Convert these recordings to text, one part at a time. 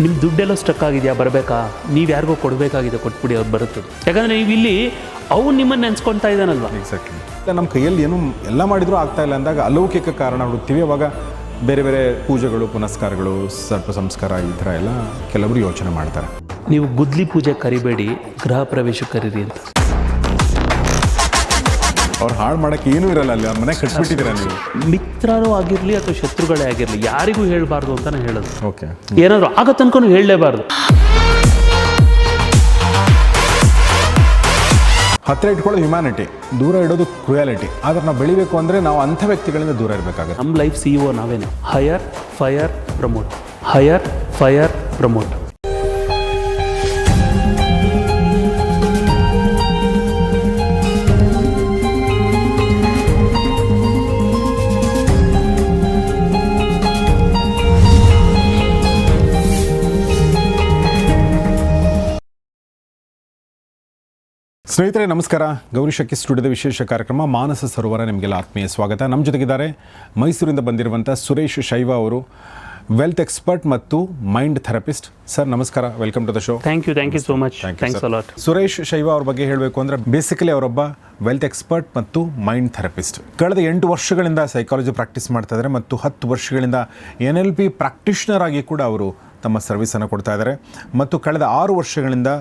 ನಿಮ್ಮ ದುಡ್ಡೆಲ್ಲ ಸ್ಟಕ್ ಆಗಿದೆಯಾ, ಬರಬೇಕಾ, ನೀವು ಯಾರಿಗೋ ಕೊಡಬೇಕಾಗಿದೆ, ಕೊಟ್ಬಿಡಿ, ಅವ್ರು ಬರುತ್ತದೆ. ಯಾಕಂದರೆ ನೀವು ಇಲ್ಲಿ ಅವ್ನು ನಿಮ್ಮನ್ನು ನೆನೆಸ್ಕೊಳ್ತಾ ಇದ್ದಾನಲ್ವ. ಎಕ್ಸಾಕ್ಟ್ಲಿ. ನಮ್ಮ ಕೈಯಲ್ಲಿ ಏನು ಎಲ್ಲ ಮಾಡಿದರೂ ಆಗ್ತಾ ಇಲ್ಲ ಅಂದಾಗ ಅಲೌಕಿಕ ಕಾರಣ ಹುಡುಕ್ತೀವಿ. ಅವಾಗ ಬೇರೆ ಬೇರೆ ಪೂಜೆಗಳು, ಪುನಸ್ಕಾರಗಳು, ಸರ್ಪ ಸಂಸ್ಕಾರ ಈ ಥರ ಎಲ್ಲ ಕೆಲವರು ಯೋಚನೆ ಮಾಡ್ತಾರೆ. ನೀವು ಗುದ್ಲಿ ಪೂಜೆ ಕರಿಬೇಡಿ, ಗೃಹ ಪ್ರವೇಶ ಕರೀರಿ ಅಂತ. ಅವ್ರು ಹಾಳು ಮಾಡೋಕ್ಕೆ ಏನೂ ಇರಲ್ಲ, ಅಲ್ಲಿ ಅವ್ರ ಮನೆ ಕಟ್ಬಿಟ್ಟಿದ್ದೀರಾ ನೀವು. ಮಿತ್ರರು ಆಗಿರಲಿ ಅಥವಾ ಶತ್ರುಗಳೇ ಆಗಿರಲಿ, ಯಾರಿಗೂ ಹೇಳಬಾರ್ದು ಅಂತ ನಾನು ಹೇಳೋದು. ಓಕೆ, ಏನಾದರೂ ಆಗೋ ತನಕ ಹೇಳಲೇಬಾರ್ದು. ಹತ್ತಿರ ಇಟ್ಕೊಳ್ಳೋದು ಹ್ಯುಮ್ಯಾನಿಟಿ, ದೂರ ಇಡೋದು ಕ್ರುಯಾಲಿಟಿ. ಆದರೆ ನಾವು ಬೆಳಿಬೇಕು ಅಂದರೆ ನಾವು ಅಂಥ ವ್ಯಕ್ತಿಗಳಿಂದ ದೂರ ಇರಬೇಕಾಗುತ್ತೆ. ನಮ್ಮ ಲೈಫ್ CEO ನಾವೇನೆ. Hire fire promote, hire fire promote. ಸ್ನೇಹಿತರೆ ನಮಸ್ಕಾರ. ಗೌರಿ ಶಕ್ಕಿ ಸ್ಟುಡಿಯೋದ ವಿಶೇಷ ಕಾರ್ಯಕ್ರಮ ಮಾನಸ ಸರೋವರ ನಿಮಗೆಲ್ಲ ಆತ್ಮೀಯ ಸ್ವಾಗತ. ನಮ್ಮ ಜೊತೆಗಿದ್ದಾರೆ ಮೈಸೂರಿಂದ ಬಂದಿರುವಂಥ ಸುರೇಶ್ ಶೈವ ಅವರು, ವೆಲ್ತ್ ಎಕ್ಸ್ಪರ್ಟ್ ಮತ್ತು ಮೈಂಡ್ ಥೆರಪಿಸ್ಟ್. ಸರ್ ನಮಸ್ಕಾರ, welcome to the show. Thank you so much. Thanks a lot. Suresh Shaiva ಅವ್ರ ಬಗ್ಗೆ ಹೇಳಬೇಕು ಅಂದರೆ ಬೇಸಿಕಲಿ ಅವರೊಬ್ಬ ವೆಲ್ತ್ ಎಕ್ಸ್ಪರ್ಟ್ ಮತ್ತು ಮೈಂಡ್ ಥೆರಪಿಸ್ಟ್. ಕಳೆದ 8 ವರ್ಷಗಳಿಂದ ಸೈಕಾಲಜಿ ಪ್ರಾಕ್ಟೀಸ್ ಮಾಡ್ತಾ ಇದ್ದಾರೆ ಮತ್ತು 10 ವರ್ಷಗಳಿಂದ NLP ಪ್ರಾಕ್ಟೀಷನರ್ ಆಗಿ ಕೂಡ ಅವರು ತಮ್ಮ ಸರ್ವಿಸನ್ನು ಕೊಡ್ತಾ ಇದ್ದಾರೆ. ಮತ್ತು ಕಳೆದ 6 ವರ್ಷಗಳಿಂದ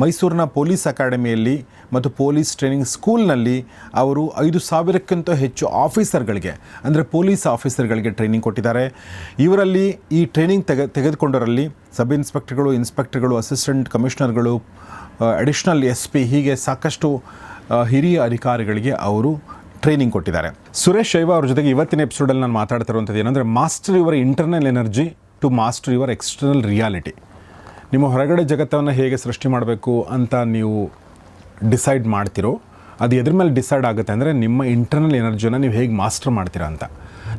ಮೈಸೂರಿನ ಪೊಲೀಸ್ ಅಕಾಡೆಮಿಯಲ್ಲಿ ಮತ್ತು ಪೊಲೀಸ್ ಟ್ರೈನಿಂಗ್ ಸ್ಕೂಲ್ನಲ್ಲಿ ಅವರು 5,000ಕ್ಕಿಂತ ಹೆಚ್ಚು ಆಫೀಸರ್ಗಳಿಗೆ, ಅಂದರೆ ಪೊಲೀಸ್ ಆಫೀಸರ್ಗಳಿಗೆ ಟ್ರೈನಿಂಗ್ ಕೊಟ್ಟಿದ್ದಾರೆ. ಇವರಲ್ಲಿ ಈ ಟ್ರೈನಿಂಗ್ ತೆಗೆದುಕೊಂಡವರಲ್ಲಿ ಸಬ್ ಇನ್ಸ್ಪೆಕ್ಟರ್ಗಳು, ಇನ್ಸ್ಪೆಕ್ಟರ್ಗಳು, ಅಸಿಸ್ಟೆಂಟ್ ಕಮಿಷನರ್ಗಳು, ಅಡಿಷ್ನಲ್ SP ಹೀಗೆ ಸಾಕಷ್ಟು ಹಿರಿಯ ಅಧಿಕಾರಿಗಳಿಗೆ ಅವರು ಟ್ರೈನಿಂಗ್ ಕೊಟ್ಟಿದ್ದಾರೆ. ಸುರೇಶ್ ಶೈವ ಅವ್ರ ಜೊತೆಗೆ ಇವತ್ತಿನ ಎಪಿಸೋಡಲ್ಲಿ ನಾನು ಮಾತಾಡ್ತಿರುವಂಥದ್ದು ಏನಂದರೆ master your internal energy to master your external reality. ನಿಮ್ಮ ಹೊರಗಡೆ ಜಗತ್ತನ್ನು ಹೇಗೆ ಸೃಷ್ಟಿ ಮಾಡಬೇಕು ಅಂತ ನೀವು ಡಿಸೈಡ್ ಮಾಡ್ತಿರೋ, ಅದು ಎದ್ರ ಮೇಲೆ ಡಿಸೈಡ್ ಆಗುತ್ತೆ ಅಂದರೆ ನಿಮ್ಮ ಇಂಟರ್ನಲ್ ಎನರ್ಜಿಯನ್ನು ನೀವು ಹೇಗೆ ಮಾಸ್ಟರ್ ಮಾಡ್ತೀರಾ ಅಂತ.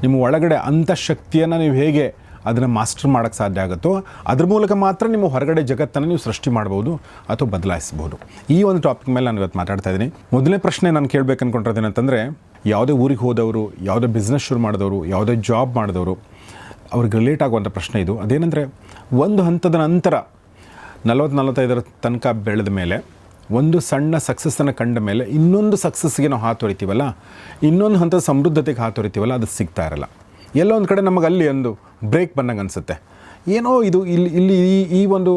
ನಿಮ್ಮ ಒಳಗಡೆ ಅಂಥ ಶಕ್ತಿಯನ್ನು ನೀವು ಹೇಗೆ ಅದನ್ನು ಮಾಸ್ಟರ್ ಮಾಡೋಕ್ಕೆ ಸಾಧ್ಯ ಆಗುತ್ತೋ ಅದ್ರ ಮೂಲಕ ಮಾತ್ರ ನಿಮ್ಮ ಹೊರಗಡೆ ಜಗತ್ತನ್ನು ನೀವು ಸೃಷ್ಟಿ ಮಾಡ್ಬೋದು ಅಥವಾ ಬದಲಾಯಿಸ್ಬೋದು. ಈ ಒಂದು ಟಾಪಿಕ್ ಮೇಲೆ ನಾನು ಇವತ್ತು ಮಾತಾಡ್ತಾ ಇದ್ದೀನಿ. ಮೊದಲನೇ ಪ್ರಶ್ನೆ ನಾನು ಕೇಳಬೇಕು ಅಂದ್ಕೊಂಡಿರೋದೇನಂತಂದರೆ, ಯಾವುದೇ ಊರಿಗೆ ಹೋದವರು, ಯಾವುದೇ ಬಿಸ್ನೆಸ್ ಶುರು ಮಾಡಿದವರು, ಯಾವುದೇ ಜಾಬ್ ಮಾಡಿದವರು, ಅವ್ರಿಗೆ ರಿಲೇಟ್ ಆಗುವಂಥ ಪ್ರಶ್ನೆ ಇದು. ಅದೇನೆಂದರೆ, ಒಂದು ಹಂತದ ನಂತರ 40-45 ತನಕ ಬೆಳೆದ ಮೇಲೆ, ಒಂದು ಸಣ್ಣ ಸಕ್ಸಸ್ಸನ್ನು ಕಂಡ ಮೇಲೆ ಇನ್ನೊಂದು ಸಕ್ಸಸ್ಗೆ ನಾವು ಹಾತೊರಿತೀವಲ್ಲ, ಇನ್ನೊಂದು ಹಂತದ ಸಮೃದ್ಧತೆಗೆ ಹಾತೊರಿತೀವಲ್ಲ, ಅದು ಸಿಗ್ತಾ ಇರಲ್ಲ. ಎಲ್ಲೋ ಒಂದು ಕಡೆ ನಮಗೆ ಅಲ್ಲಿ ಒಂದು ಬ್ರೇಕ್ ಬಂದಂಗೆ ಅನಿಸುತ್ತೆ. ಏನೋ ಇದು ಇಲ್ಲಿ ಈ ಒಂದು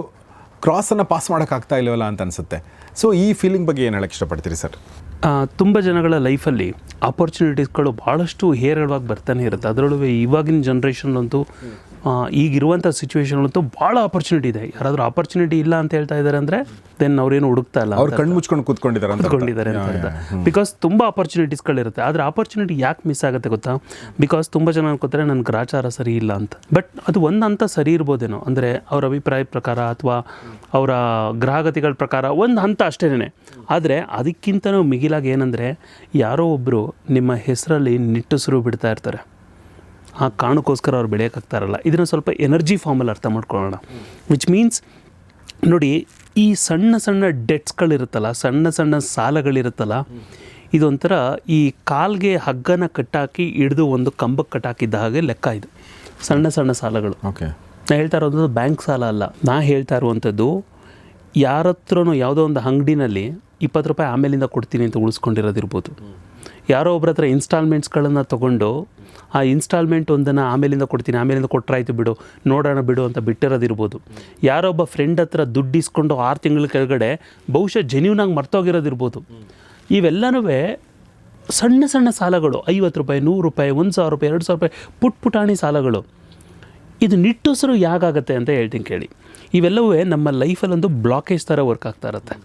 ಕ್ರಾಸನ್ನು ಪಾಸ್ ಮಾಡೋಕ್ಕಾಗ್ತಾ ಇಲ್ಲವಲ್ಲ ಅಂತ ಅನಿಸುತ್ತೆ. ಸೊ ಈ ಫೀಲಿಂಗ್ ಬಗ್ಗೆ ಏನು ಹೇಳಕ್ಕೆ ಇಷ್ಟಪಡ್ತೀರಿ ಸರ್? ತುಂಬ ಜನಗಳ ಲೈಫಲ್ಲಿ ಆಪರ್ಚುನಿಟೀಸ್ಗಳು ಭಾಳಷ್ಟು ಹೇರಳವಾಗಿ ಬರ್ತಾನೆ ಇರುತ್ತೆ. ಅದರೊಳಗೆ ಇವಾಗಿನ ಜನ್ರೇಷನ್ನಂತೂ, ಈಗಿರುವಂಥ ಸಿಚುವೇಶನ್ನಂತೂ ಭಾಳ ಆಪರ್ಚುನಿಟಿ ಇದೆ. ಯಾರಾದರೂ ಆಪರ್ಚುನಿಟಿ ಇಲ್ಲ ಅಂತ ಹೇಳ್ತಾ ಇದ್ದಾರೆ ಅಂದರೆ ದೆನ್ ಅವ್ರೇನು ಹುಡುಕ್ತಾ ಇಲ್ಲ, ಅವ್ರು ಕಣ್ಣು ಮುಚ್ಕೊಂಡು ಕೂತ್ಕೊಂಡಿದ್ದಾರೆ ಅಂತ. ಬಿಕಾಸ್ ತುಂಬ ಆಪರ್ಚುನಿಟೀಸ್ಗಳಿರುತ್ತೆ. ಆದರೆ ಆಪರ್ಚುನಿಟಿ ಯಾಕೆ ಮಿಸ್ ಆಗುತ್ತೆ ಗೊತ್ತಾ? ಬಿಕಾಸ್ ತುಂಬ ಜನ ಅನ್ಕೋತಾರೆ ನನ್ನ ಗ್ರಾಚಾರ ಸರಿ ಇಲ್ಲ ಅಂತ. ಬಟ್ ಅದು ಒಂದು ಹಂತ ಸರಿ ಇರ್ಬೋದೇನೋ, ಅಂದರೆ ಅವ್ರ ಅಭಿಪ್ರಾಯ ಪ್ರಕಾರ ಅಥವಾ ಅವರ ಗ್ರಹಗತಿಗಳ ಪ್ರಕಾರ ಒಂದು ಹಂತ ಅಷ್ಟೇನೆ. ಆದರೆ ಅದಕ್ಕಿಂತನೂ ಮಿಗಿಲಾಗಿ ಏನಂದರೆ, ಯಾರೋ ಒಬ್ಬರು ನಿಮ್ಮ ಹೆಸರಲ್ಲಿ ನಿಟ್ಟುಸಿರು ಬಿಡ್ತಾ ಇರ್ತಾರೆ. ಆ ಕಾರಣಕ್ಕೋಸ್ಕರ ಅವ್ರು ಬೆಳೆಯೋಕ್ಕಾಗ್ತಾರಲ್ಲ. ಇದನ್ನು ಸ್ವಲ್ಪ ಎನರ್ಜಿ ಫಾರ್ಮಲ್ಲಿ ಅರ್ಥ ಮಾಡ್ಕೊಳ್ಳೋಣ. ವಿಚ್ ಮೀನ್ಸ್ ನೋಡಿ, ಈ ಸಣ್ಣ ಸಣ್ಣ ಡೆಟ್ಸ್ಗಳಿರುತ್ತಲ್ಲ, ಸಣ್ಣ ಸಣ್ಣ ಸಾಲಗಳಿರುತ್ತಲ್ಲ, ಇದೊಂಥರ ಈ ಕಾಲ್ಗೆ ಹಗ್ಗನ ಕಟ್ಟಾಕಿ ಹಿಡಿದು ಒಂದು ಕಂಬಕ್ಕೆ ಕಟ್ಟಾಕಿದ್ದ ಹಾಗೆ ಲೆಕ್ಕ. ಇದು ಸಣ್ಣ ಸಣ್ಣ ಸಾಲಗಳು. ಓಕೆ, ನಾ ಹೇಳ್ತಾ ಇರೋದು ಬ್ಯಾಂಕ್ ಸಾಲ ಅಲ್ಲ. ನಾ ಹೇಳ್ತಾ ಇರುವಂಥದ್ದು, ಯಾರ ಹತ್ರನೂ ಯಾವುದೋ ಒಂದು ಅಂಗಡಿನಲ್ಲಿ 20 ರೂಪಾಯಿ ಆಮೇಲಿಂದ ಕೊಡ್ತೀನಿ ಅಂತ ಉಳಿಸ್ಕೊಂಡಿರೋದಿರ್ಬೋದು. ಯಾರೋ ಒಬ್ಬರ ಹತ್ರ ಇನ್ಸ್ಟಾಲ್ಮೆಂಟ್ಸ್ಗಳನ್ನು ತೊಗೊಂಡು ಆ ಇನ್ಸ್ಟಾಲ್ಮೆಂಟ್ ಒಂದನ್ನು ಆಮೇಲಿಂದ ಕೊಡ್ತೀನಿ, ಆಮೇಲಿಂದ ಕೊಟ್ಟರಾಯ್ತು ಬಿಡು, ನೋಡೋಣ ಬಿಡು ಅಂತ ಬಿಟ್ಟಿರೋದಿರ್ಬೋದು. ಯಾರೊಬ್ಬ ಫ್ರೆಂಡ್ ಹತ್ರ ದುಡ್ಡು ಇಸ್ಕೊಂಡು 6 ತಿಂಗಳ ಕೆಳಗಡೆ ಬಹುಶಃ ಜೆನ್ಯೂನಾಗಿ ಮರ್ತೋಗಿರೋದಿರ್ಬೋದು. ಇವೆಲ್ಲನೂ ಸಣ್ಣ ಸಣ್ಣ ಸಾಲಗಳು, 50 ರೂಪಾಯಿ, 100 ರೂಪಾಯಿ, 1,000 ರೂಪಾಯಿ, 2,000 ರೂಪಾಯಿ, ಪುಟಾಣಿ ಸಾಲಗಳು. ಇದು ನಿಟ್ಟುಸಿರು ಯಾಕಾಗತ್ತೆ ಅಂತ ಹೇಳ್ತೀನಿ ಕೇಳಿ. ಇವೆಲ್ಲವೂ ನಮ್ಮ ಲೈಫಲ್ಲೊಂದು ಬ್ಲಾಕೇಜ್ ಥರ ವರ್ಕ್ ಆಗ್ತಾ ಇರುತ್ತೆ.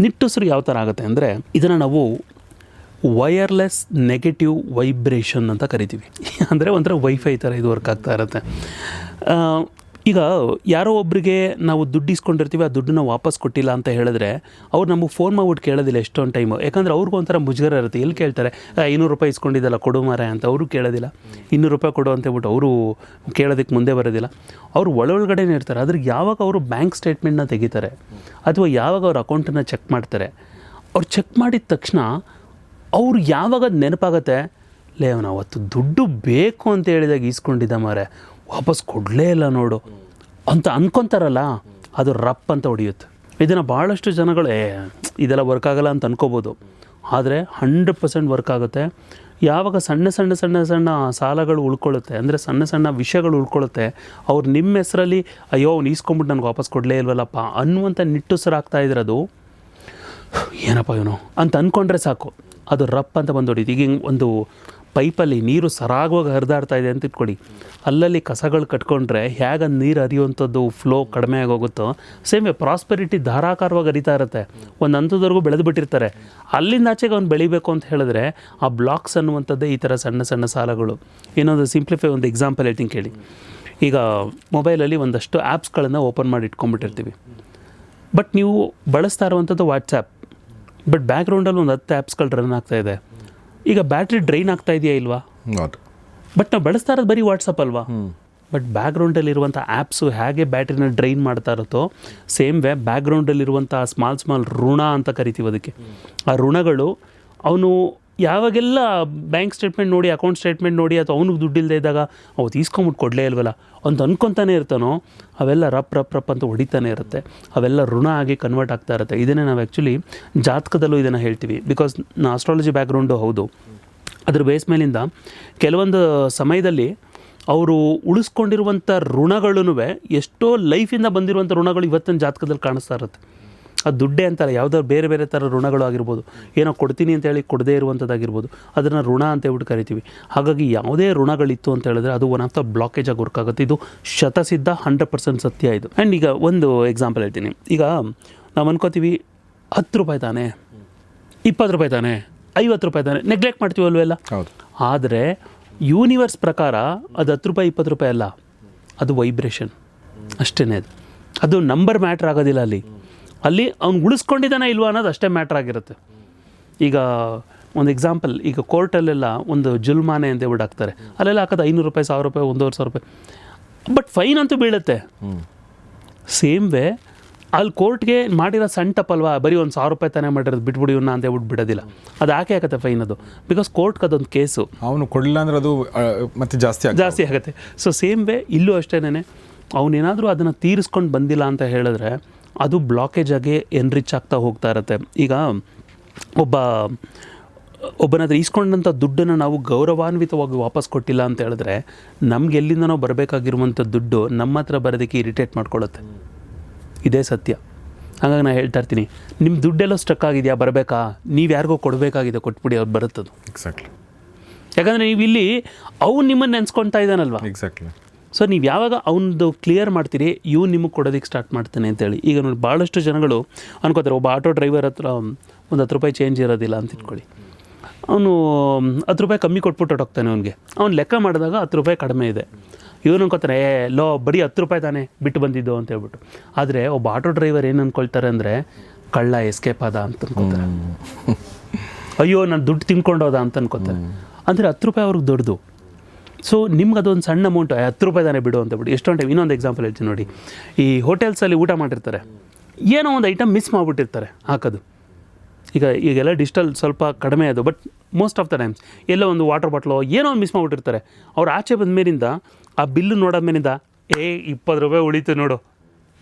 ನಿಟ್ಟುಸಿರು ಯಾವ ಥರ ಆಗುತ್ತೆ ಅಂದರೆ, ಇದನ್ನು ನಾವು ವಯರ್ಲೆಸ್ ನೆಗೆಟಿವ್ ವೈಬ್ರೇಷನ್ ಅಂತ ಕರಿತೀವಿ. ಅಂದರೆ ಒಂಥರ ವೈಫೈ ಥರ ಇದು ವರ್ಕ್ ಆಗ್ತಾ ಇರುತ್ತೆ. ಈಗ ಯಾರೋ ಒಬ್ಬರಿಗೆ ನಾವು ದುಡ್ಡು ಇಸ್ಕೊಂಡಿರ್ತೀವಿ, ಆ ದುಡ್ಡನ್ನ ವಾಪಸ್ ಕೊಟ್ಟಿಲ್ಲ ಅಂತ ಹೇಳಿದ್ರೆ ಅವ್ರು ನಮಗೆ ಫೋನ್ ಮಾಡ್ಬಿಟ್ಟು ಕೇಳೋದಿಲ್ಲ ಎಷ್ಟೊಂದು ಟೈಮು. ಯಾಕಂದರೆ ಅವ್ರಿಗೂ ಒಂಥರ ಮುಜುಗರ ಇರುತ್ತೆ. ಎಲ್ಲಿ ಕೇಳ್ತಾರೆ, 500 ರೂಪಾಯಿ ಇಸ್ಕೊಂಡಿದ್ದಲ್ಲ ಕೊಡು ಮಾರ ಅಂತ ಅವರು ಕೇಳೋದಿಲ್ಲ. 200 ರೂಪಾಯಿ ಕೊಡು ಅಂತ ಹೇಳ್ಬಿಟ್ಟು ಅವರು ಕೇಳೋದಕ್ಕೆ ಮುಂದೆ ಬರೋದಿಲ್ಲ. ಅವರು ಒಳಗಡೆನೇ ಇರ್ತಾರೆ. ಅದ್ರಿಗೆ ಯಾವಾಗ ಅವರು ಬ್ಯಾಂಕ್ ಸ್ಟೇಟ್ಮೆಂಟ್ನ ತೆಗಿತಾರೆ ಅಥವಾ ಯಾವಾಗ ಅವ್ರ ಅಕೌಂಟನ್ನು ಚೆಕ್ ಮಾಡ್ತಾರೆ, ಅವ್ರು ಚೆಕ್ ಮಾಡಿದ ತಕ್ಷಣ ಅವ್ರು ಯಾವಾಗ ನೆನಪಾಗತ್ತೆ, ಲೇ ಅವನು ಅವತ್ತು ದುಡ್ಡು ಬೇಕು ಅಂತ ಹೇಳಿದಾಗ ಈಸ್ಕೊಂಡಿದ್ದ ಮಾರೆ, ವಾಪಸ್ ಕೊಡಲೇ ಇಲ್ಲ ನೋಡು, ಅಂತ ಅಂದ್ಕೊತಾರಲ್ಲ, ಅದು ರಪ್ ಅಂತ ಹೊಡೆಯುತ್ತೆ. ಇದನ್ನು ಭಾಳಷ್ಟು ಜನಗಳು ಇದೆಲ್ಲ ವರ್ಕ್ ಆಗಲ್ಲ ಅಂತ ಅನ್ಕೋಬೋದು, ಆದರೆ 100% ವರ್ಕ್ ಆಗುತ್ತೆ. ಯಾವಾಗ ಸಣ್ಣ ಸಣ್ಣ ಸಣ್ಣ ಸಣ್ಣ ಸಾಲಗಳು ಉಳ್ಕೊಳ್ಳುತ್ತೆ, ಅಂದರೆ ಸಣ್ಣ ಸಣ್ಣ ವಿಷಯಗಳು ಉಳ್ಕೊಳ್ಳುತ್ತೆ, ಅವ್ರು ನಿಮ್ಮ ಹೆಸರಲ್ಲಿ ಅಯ್ಯೋ ಅವ್ನು ಈಸ್ಕೊಂಬಿಟ್ಟು ನನಗೆ ವಾಪಸ್ ಕೊಡಲೇ ಇಲ್ವಲ್ಲಪ್ಪ ಅನ್ನುವಂಥ ನಿಟ್ಟುಸಿರಾಗ್ತಾ ಇದ್ರದು, ಏನಪ್ಪ ಇವನು ಅಂತ ಅಂದ್ಕೊಂಡ್ರೆ ಸಾಕು, ಅದು ರಪ್ ಅಂತ ಬಂದು ಹೊಡೀತು. ಈಗ ಹಿಂಗೆ ಒಂದು ಪೈಪಲ್ಲಿ ನೀರು ಸರಾಗವಾಗಿ ಹರಿದಾಡ್ತಾ ಇದೆ ಅಂತ ಇಟ್ಕೊಡಿ, ಅಲ್ಲಲ್ಲಿ ಕಸಗಳು ಕಟ್ಕೊಂಡ್ರೆ ಹೇಗೆ ನೀರು ಹರಿಯುವಂಥದ್ದು ಫ್ಲೋ ಕಡಿಮೆ ಆಗೋಗುತ್ತೋ, ಸೇಮ್ ಪ್ರಾಸ್ಪೆರಿಟಿ ಧಾರಾಕಾರವಾಗಿ ಹರಿತಾ ಇರುತ್ತೆ. ಒಂದು ಹಂತದವರೆಗೂ ಬೆಳೆದು ಬಿಟ್ಟಿರ್ತಾರೆ, ಅಲ್ಲಿಂದ ಆಚೆಗೆ ಅವ್ನು ಬೆಳಿಬೇಕು ಅಂತ ಹೇಳಿದ್ರೆ ಆ ಬ್ಲಾಕ್ಸ್ ಅನ್ನುವಂಥದ್ದೇ ಈ ಥರ ಸಣ್ಣ ಸಣ್ಣ ಸಾಲಗಳು. ಇನ್ನೊಂದು ಸಿಂಪ್ಲಿಫೈ ಒಂದು ಎಕ್ಸಾಂಪಲ್ ಹೇಳ್ತೀನಿ ಕೇಳಿ. ಈಗ ಮೊಬೈಲಲ್ಲಿ ಒಂದಷ್ಟು ಆ್ಯಪ್ಸ್ಗಳನ್ನು ಓಪನ್ ಮಾಡಿ ಇಟ್ಕೊಂಡ್ಬಿಟ್ಟಿರ್ತೀವಿ, ಬಟ್ ನೀವು ಬಳಸ್ತಾ ಇರುವಂಥದ್ದು ವಾಟ್ಸಾಪ್, ಬಟ್ ಬ್ಯಾಕ್ಗ್ರೌಂಡಲ್ಲಿ ಒಂದು 10 ಆ್ಯಪ್ಸ್ಗಳು ರನ್ ಆಗ್ತಾಯಿದೆ. ಈಗ ಬ್ಯಾಟ್ರಿ ಡ್ರೈನ್ ಆಗ್ತಾ ಇದೆಯಾ ಇಲ್ವಾ? ಬಟ್ ನಾವು ಬಳಸ್ತಾ ಇರೋದು ಬರೀ ವಾಟ್ಸಪ್ ಅಲ್ವಾ? ಬಟ್ ಬ್ಯಾಕ್ಗ್ರೌಂಡಲ್ಲಿರುವಂಥ ಆ್ಯಪ್ಸು ಹೇಗೆ ಬ್ಯಾಟ್ರಿನ ಡ್ರೈನ್ ಮಾಡ್ತಾ ಇರುತ್ತೋ, ಸೇಮ್ ವೇ ಬ್ಯಾಕ್ಗ್ರೌಂಡಲ್ಲಿರುವಂಥ ಸ್ಮಾಲ್ ಋಣ ಅಂತ ಕರಿತೀವಿ ಅದಕ್ಕೆ. ಆ ಋಣಗಳು ಅವನು ಯಾವಾಗೆಲ್ಲ ಬ್ಯಾಂಕ್ ಸ್ಟೇಟ್ಮೆಂಟ್ ನೋಡಿ, ಅಕೌಂಟ್ ಸ್ಟೇಟ್ಮೆಂಟ್ ನೋಡಿ, ಅಥವಾ ಅವನಿಗೆ ದುಡ್ಡಿಲ್ಲದೆ ಇದ್ದಾಗ ಅವತ್ತು ಈಸ್ಕೊಂಬಿಟ್ಟು ಕೊಡಲೇ ಇಲ್ವಲ್ಲ ಅಂತ ಅನ್ಕೊತಾನೆ ಇರ್ತಾನೋ, ಅವೆಲ್ಲ ರಪ್ ಅಂತ ಹೊಡಿತಾನೆ ಇರುತ್ತೆ. ಅವೆಲ್ಲ ಋಣ ಆಗಿ ಕನ್ವರ್ಟ್ ಆಗ್ತಾ ಇರುತ್ತೆ. ಇದನ್ನೇ ನಾವು ಆ್ಯಕ್ಚುಲಿ ಜಾತಕದಲ್ಲೂ ಇದನ್ನು ಹೇಳ್ತೀವಿ. ಬಿಕಾಸ್ ನಾ ಆಸ್ಟ್ರಾಲಜಿ ಬ್ಯಾಕ್ಗ್ರೌಂಡು ಹೌದು. ಅದ್ರ ಬೇಸ್ ಮೇಲಿಂದ ಕೆಲವೊಂದು ಸಮಯದಲ್ಲಿ ಅವರು ಉಳಿಸ್ಕೊಂಡಿರುವಂಥ ಋಣಗಳೂ ಎಷ್ಟೋ ಲೈಫಿಂದ ಬಂದಿರುವಂಥ ಋಣಗಳು ಇವತ್ತಿನ ಜಾತಕದಲ್ಲಿ ಕಾಣಿಸ್ತಾ ಇರುತ್ತೆ. ಅದು ದುಡ್ಡೇ ಅಂತಲ್ಲ, ಯಾವುದಾದ್ರು ಬೇರೆ ಬೇರೆ ಥರ ಋಣಗಳು ಆಗಿರ್ಬೋದು, ಏನೋ ಕೊಡ್ತೀನಿ ಅಂತ ಹೇಳಿ ಕೊಡದೇ ಇರುವಂಥದ್ದಾಗಿರ್ಬೋದು, ಅದನ್ನು ಋಣ ಅಂತ ಹೇಳ್ಬಿಟ್ಟು ಕರಿತೀವಿ. ಹಾಗಾಗಿ ಯಾವುದೇ ಋಣಗಳಿತ್ತು ಅಂತ ಹೇಳಿದ್ರೆ ಅದು ಒನ್ ಆಫ್ ದ ಬ್ಲಾಕೇಜ್ ಆಗಿ ವರ್ಕ್ ಆಗುತ್ತೆ. ಇದು ಶತಸಿದ್ಧ 100% ಸತ್ಯ ಇದು. ಆ್ಯಂಡ್ ಈಗ ಒಂದು ಎಕ್ಸಾಂಪಲ್ ಹೇಳ್ತೀನಿ. ಈಗ ನಾವು ಅನ್ಕೋತೀವಿ 10 ರೂಪಾಯಿ ತಾನೆ, 20 ರೂಪಾಯಿ ತಾನೆ, 50 ರೂಪಾಯಿ ತಾನೆ, ನೆಗ್ಲೆಕ್ಟ್ ಮಾಡ್ತೀವಲ್ವೆಲ್ಲ. ಆದರೆ ಯೂನಿವರ್ಸ್ ಪ್ರಕಾರ ಅದು 10 ರೂಪಾಯಿ 20 ರೂಪಾಯಿ ಅಲ್ಲ, ಅದು ವೈಬ್ರೇಷನ್ ಅಷ್ಟೇ. ಅದು ನಂಬರ್ ಮ್ಯಾಟ್ರ್ ಆಗೋದಿಲ್ಲ. ಅಲ್ಲಿ ಅವ್ನು ಉಳಿಸ್ಕೊಂಡಿದ್ದಾನೆ ಇಲ್ವಾ ಅನ್ನೋದು ಅಷ್ಟೇ ಮ್ಯಾಟ್ರ್ ಆಗಿರುತ್ತೆ. ಈಗ ಒಂದು ಎಕ್ಸಾಂಪಲ್, ಈಗ ಕೋರ್ಟಲ್ಲೆಲ್ಲ ಒಂದು ಜುಲ್ಮಾನೆ ಅಂತ ಹೇಳ್ಬಿಟ್ಟು ಹಾಕ್ತಾರೆ, ಅಲ್ಲೆಲ್ಲ ಹಾಕೋದು 500 ರೂಪಾಯಿ, 1000 ರೂಪಾಯಿ, 1,500 ರೂಪಾಯಿ, ಬಟ್ ಫೈನ್ ಅಂತೂ ಬೀಳುತ್ತೆ. ಸೇಮ್ ವೇ ಅಲ್ಲಿ ಕೋರ್ಟ್ಗೆ ಮಾಡಿರೋ ಸಣ್ಣ ತಪ್ಪಲ್ವಾ, ಬರೀ 1,000 ರೂಪಾಯಿ ತಾನೇ ಮಾಡಿರೋದು, ಬಿಟ್ಬಿಡಿ ಇವನ್ನ ಅಂತ ಹೇಳ್ಬಿಟ್ಟು ಬಿಡೋದಿಲ್ಲ. ಅದು ಯಾಕೆ ಆಗುತ್ತೆ ಫೈನ್? ಅದು ಬಿಕಾಸ್ ಕೋರ್ಟ್ಗೆ ಅದೊಂದು ಕೇಸು, ಅವನು ಕೊಡಲಿಲ್ಲ ಅಂದ್ರೆ ಅದು ಮತ್ತೆ ಜಾಸ್ತಿ ಆಗುತ್ತೆ. ಸೊ ಸೇಮ್ ವೇ ಇಲ್ಲೂ ಅಷ್ಟೇನೆ, ಅವನೇನಾದರೂ ಅದನ್ನು ತೀರಿಸ್ಕೊಂಡು ಬಂದಿಲ್ಲ ಅಂತ ಹೇಳಿದ್ರೆ ಅದು ಬ್ಲಾಕೇಜ್ ಆಗಿ ಎನ್ರಿಚ್ ಆಗ್ತಾ ಹೋಗ್ತಾ ಇರುತ್ತೆ. ಈಗ ಒಬ್ಬನಾದ್ರೆ ಈಸ್ಕೊಂಡಂಥ ದುಡ್ಡನ್ನು ನಾವು ಗೌರವಾನ್ವಿತವಾಗಿ ವಾಪಸ್ ಕೊಟ್ಟಿಲ್ಲ ಅಂತ ಹೇಳಿದ್ರೆ ನಮ್ಗೆ ಎಲ್ಲಿಂದನೋ ಬರಬೇಕಾಗಿರುವಂಥ ದುಡ್ಡು ನಮ್ಮ ಹತ್ರ ಬರೋದಕ್ಕೆ ಇರಿಟೇಟ್ ಮಾಡ್ಕೊಳ್ಳುತ್ತೆ. ಇದೇ ಸತ್ಯ. ಹಾಗಾಗಿ ನಾನು ಹೇಳ್ತಾ ಇರ್ತೀನಿ, ನಿಮ್ಮ ದುಡ್ಡೆಲ್ಲ ಸ್ಟಕ್ ಆಗಿದೆಯಾ, ಬರಬೇಕಾ, ನೀವು ಯಾರಿಗೋ ಕೊಡಬೇಕಾಗಿದೆ, ಕೊಟ್ಬಿಡಿ, ಅವ್ರು ಬರುತ್ತದು. ಎಕ್ಸಾಕ್ಟ್ಲಿ. ಯಾಕಂದರೆ ನೀವು ಇಲ್ಲಿ ಅವ್ನು ನಿಮ್ಮನ್ನು ನೆನೆಸ್ಕೊಳ್ತಾ ಇದ್ದಾನಲ್ವಾ. ಎಕ್ಸಾಕ್ಟ್ಲಿ. ಸೊ ನೀವು ಯಾವಾಗ ಅವನದು ಕ್ಲಿಯರ್ ಮಾಡ್ತೀರಿ, ಇವು ನಿಮಗೆ ಕೊಡೋದಕ್ಕೆ ಸ್ಟಾರ್ಟ್ ಮಾಡ್ತಾನೆ ಅಂತೇಳಿ. ಈಗ ನೋಡಿ ಭಾಳಷ್ಟು ಜನಗಳು ಅನ್ಕೋತಾರೆ, ಒಬ್ಬ ಆಟೋ ಡ್ರೈವರ್ ಹತ್ರ ಒಂದು 10 ರೂಪಾಯಿ ಚೇಂಜ್ ಇರೋದಿಲ್ಲ ಅಂತ ಇಟ್ಕೊಳ್ಳಿ, ಅವನು 10 ರೂಪಾಯಿ ಕಮ್ಮಿ ಕೊಟ್ಬಿಟ್ಟು ಹೊಟ್ಟೋಗ್ತಾನೆ. ಅವ್ನಿಗೆ ಅವ್ನು ಲೆಕ್ಕ ಮಾಡಿದಾಗ 10 ರೂಪಾಯಿ ಕಡಿಮೆ ಇದೆ. ಇವನು ಅನ್ಕೋತಾರೆ, ಬರೀ 10 ರೂಪಾಯಿ ತಾನೇ ಬಿಟ್ಟು ಬಂದಿದ್ದು ಅಂತ ಹೇಳ್ಬಿಟ್ಟು. ಆದರೆ ಒಬ್ಬ ಆಟೋ ಡ್ರೈವರ್ ಏನು ಅಂದ್ಕೊಳ್ತಾರೆ ಅಂದರೆ, ಕಳ್ಳ ಎಸ್ಕೇಪ್ ಆದ ಅಂತ ಅನ್ಕೋತಾರೆ. ಅಯ್ಯೋ ನಾನು ದುಡ್ಡು ತಿನ್ಕೊಂಡೋದ ಅಂತ ಅನ್ಕೋತಾರೆ. ಅಂದರೆ 10 ರೂಪಾಯಿ ಅವ್ರಿಗೆ ದೊಡ್ಡದು. ಸೊ ನಿಮ್ಗೆ ಅದೊಂದು ಸಣ್ಣ ಅಮೌಂಟು, 10 ರೂಪಾಯಿ ತಾನೇ ಬಿಡು ಅಂತ ಬಿಟ್ಟು. ಎಷ್ಟೊಂದು ಟೈಮ್ ಇನ್ನೊಂದು ಎಕ್ಸಾಂಪಲ್ ಹೇಳ್ತೀನಿ ನೋಡಿ. ಈ ಹೋಟೆಲ್ಸಲ್ಲಿ ಊಟ ಮಾಡಿರ್ತಾರೆ, ಏನೋ ಒಂದು ಐಟಮ್ ಮಿಸ್ ಮಾಡಿಬಿಟ್ಟಿರ್ತಾರೆ ಹಾಕೋದು. ಈಗೆಲ್ಲ ಡಿಜಿಟಲ್ ಸ್ವಲ್ಪ ಕಡಿಮೆ ಅದು, but most of the times ಎಲ್ಲೋ ಒಂದು ವಾಟರ್ ಬಾಟ್ಲೋ ಏನೋ ಒಂದು ಮಿಸ್ ಮಾಡಿಬಿಟ್ಟಿರ್ತಾರೆ. ಅವ್ರು ಆಚೆ ಬಂದ ಮೇಲಿಂದ ಆ ಬಿಲ್ಲು ನೋಡೋದ್ಮೇಲಿಂದ 20 ರೂಪಾಯಿ ಉಳೀತು ನೋಡು,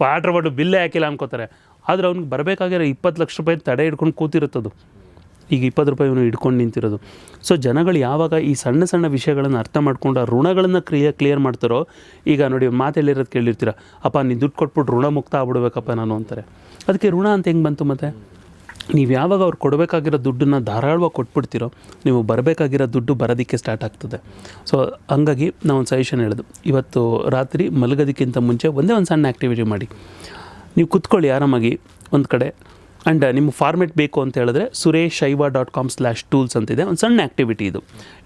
ವಾಟರ್ ಬಾಟ್ಲು ಬಿಲ್ಲೇ ಹಾಕಿಲ್ಲ ಅನ್ಕೋತಾರೆ. ಆದರೆ ಅವ್ನಿಗೆ ಬರಬೇಕಾಗಿರೋ 20 ಲಕ್ಷ ರೂಪಾಯಿ ತಡೆ ಹಿಡ್ಕೊಂಡು ಕೂತಿರುತ್ತದು. ಈಗ 20 ರೂಪಾಯಿ ಇವನು ಹಿಡ್ಕೊಂಡು ನಿಂತಿರೋದು. ಸೊ ಜನಗಳು ಯಾವಾಗ ಈ ಸಣ್ಣ ಸಣ್ಣ ವಿಷಯಗಳನ್ನು ಅರ್ಥ ಮಾಡ್ಕೊಂಡು ಆ ಋಣಗಳನ್ನು ಕ್ಲಿಯರ್ ಮಾಡ್ತಾರೋ, ಈಗ ನೋಡಿ ಮಾತು ಹೇಳಿರೋದು ಕೇಳಿರ್ತೀರ, ಅಪ್ಪ ನೀನು ದುಡ್ಡು ಕೊಟ್ಬಿಟ್ಟು ಋಣ ಮುಕ್ತ ಆಗ್ಬಿಡ್ಬೇಕಪ್ಪ ನಾನು ಅಂತಾರೆ. ಅದಕ್ಕೆ ಋಣ ಅಂತ ಹೆಂಗೆ ಬಂತು? ಮತ್ತು ನೀವು ಯಾವಾಗ ಅವ್ರು ಕೊಡಬೇಕಾಗಿರೋ ದುಡ್ಡನ್ನು ಧಾರಾಳವಾಗಿ ಕೊಟ್ಬಿಡ್ತೀರೋ, ನೀವು ಬರಬೇಕಾಗಿರೋ ದುಡ್ಡು ಬರೋದಕ್ಕೆ ಸ್ಟಾರ್ಟ್ ಆಗ್ತದೆ. ಸೊ ಹಂಗಾಗಿ ನಾವು ಒಂದು ಸಜೆಷನ್ ಹೇಳೋದು, ಇವತ್ತು ರಾತ್ರಿ ಮಲಗೋದಕ್ಕಿಂತ ಮುಂಚೆ ಒಂದೇ ಒಂದು ಸಣ್ಣ ಆ್ಯಕ್ಟಿವಿಟಿ ಮಾಡಿ. ನೀವು ಕೂತ್ಕೊಳ್ಳಿ ಆರಾಮಾಗಿ ಒಂದು ಕಡೆ. ಆ್ಯಂಡ್ ನಿಮ್ಮ ಫಾರ್ಮೆಟ್ ಬೇಕು ಅಂತ ಹೇಳಿದ್ರೆ sureshaiva.com/tools ಅಂತಿದೆ, ಒಂದು ಸಣ್ಣ ಆ್ಯಕ್ಟಿವಿಟಿ ಇದು.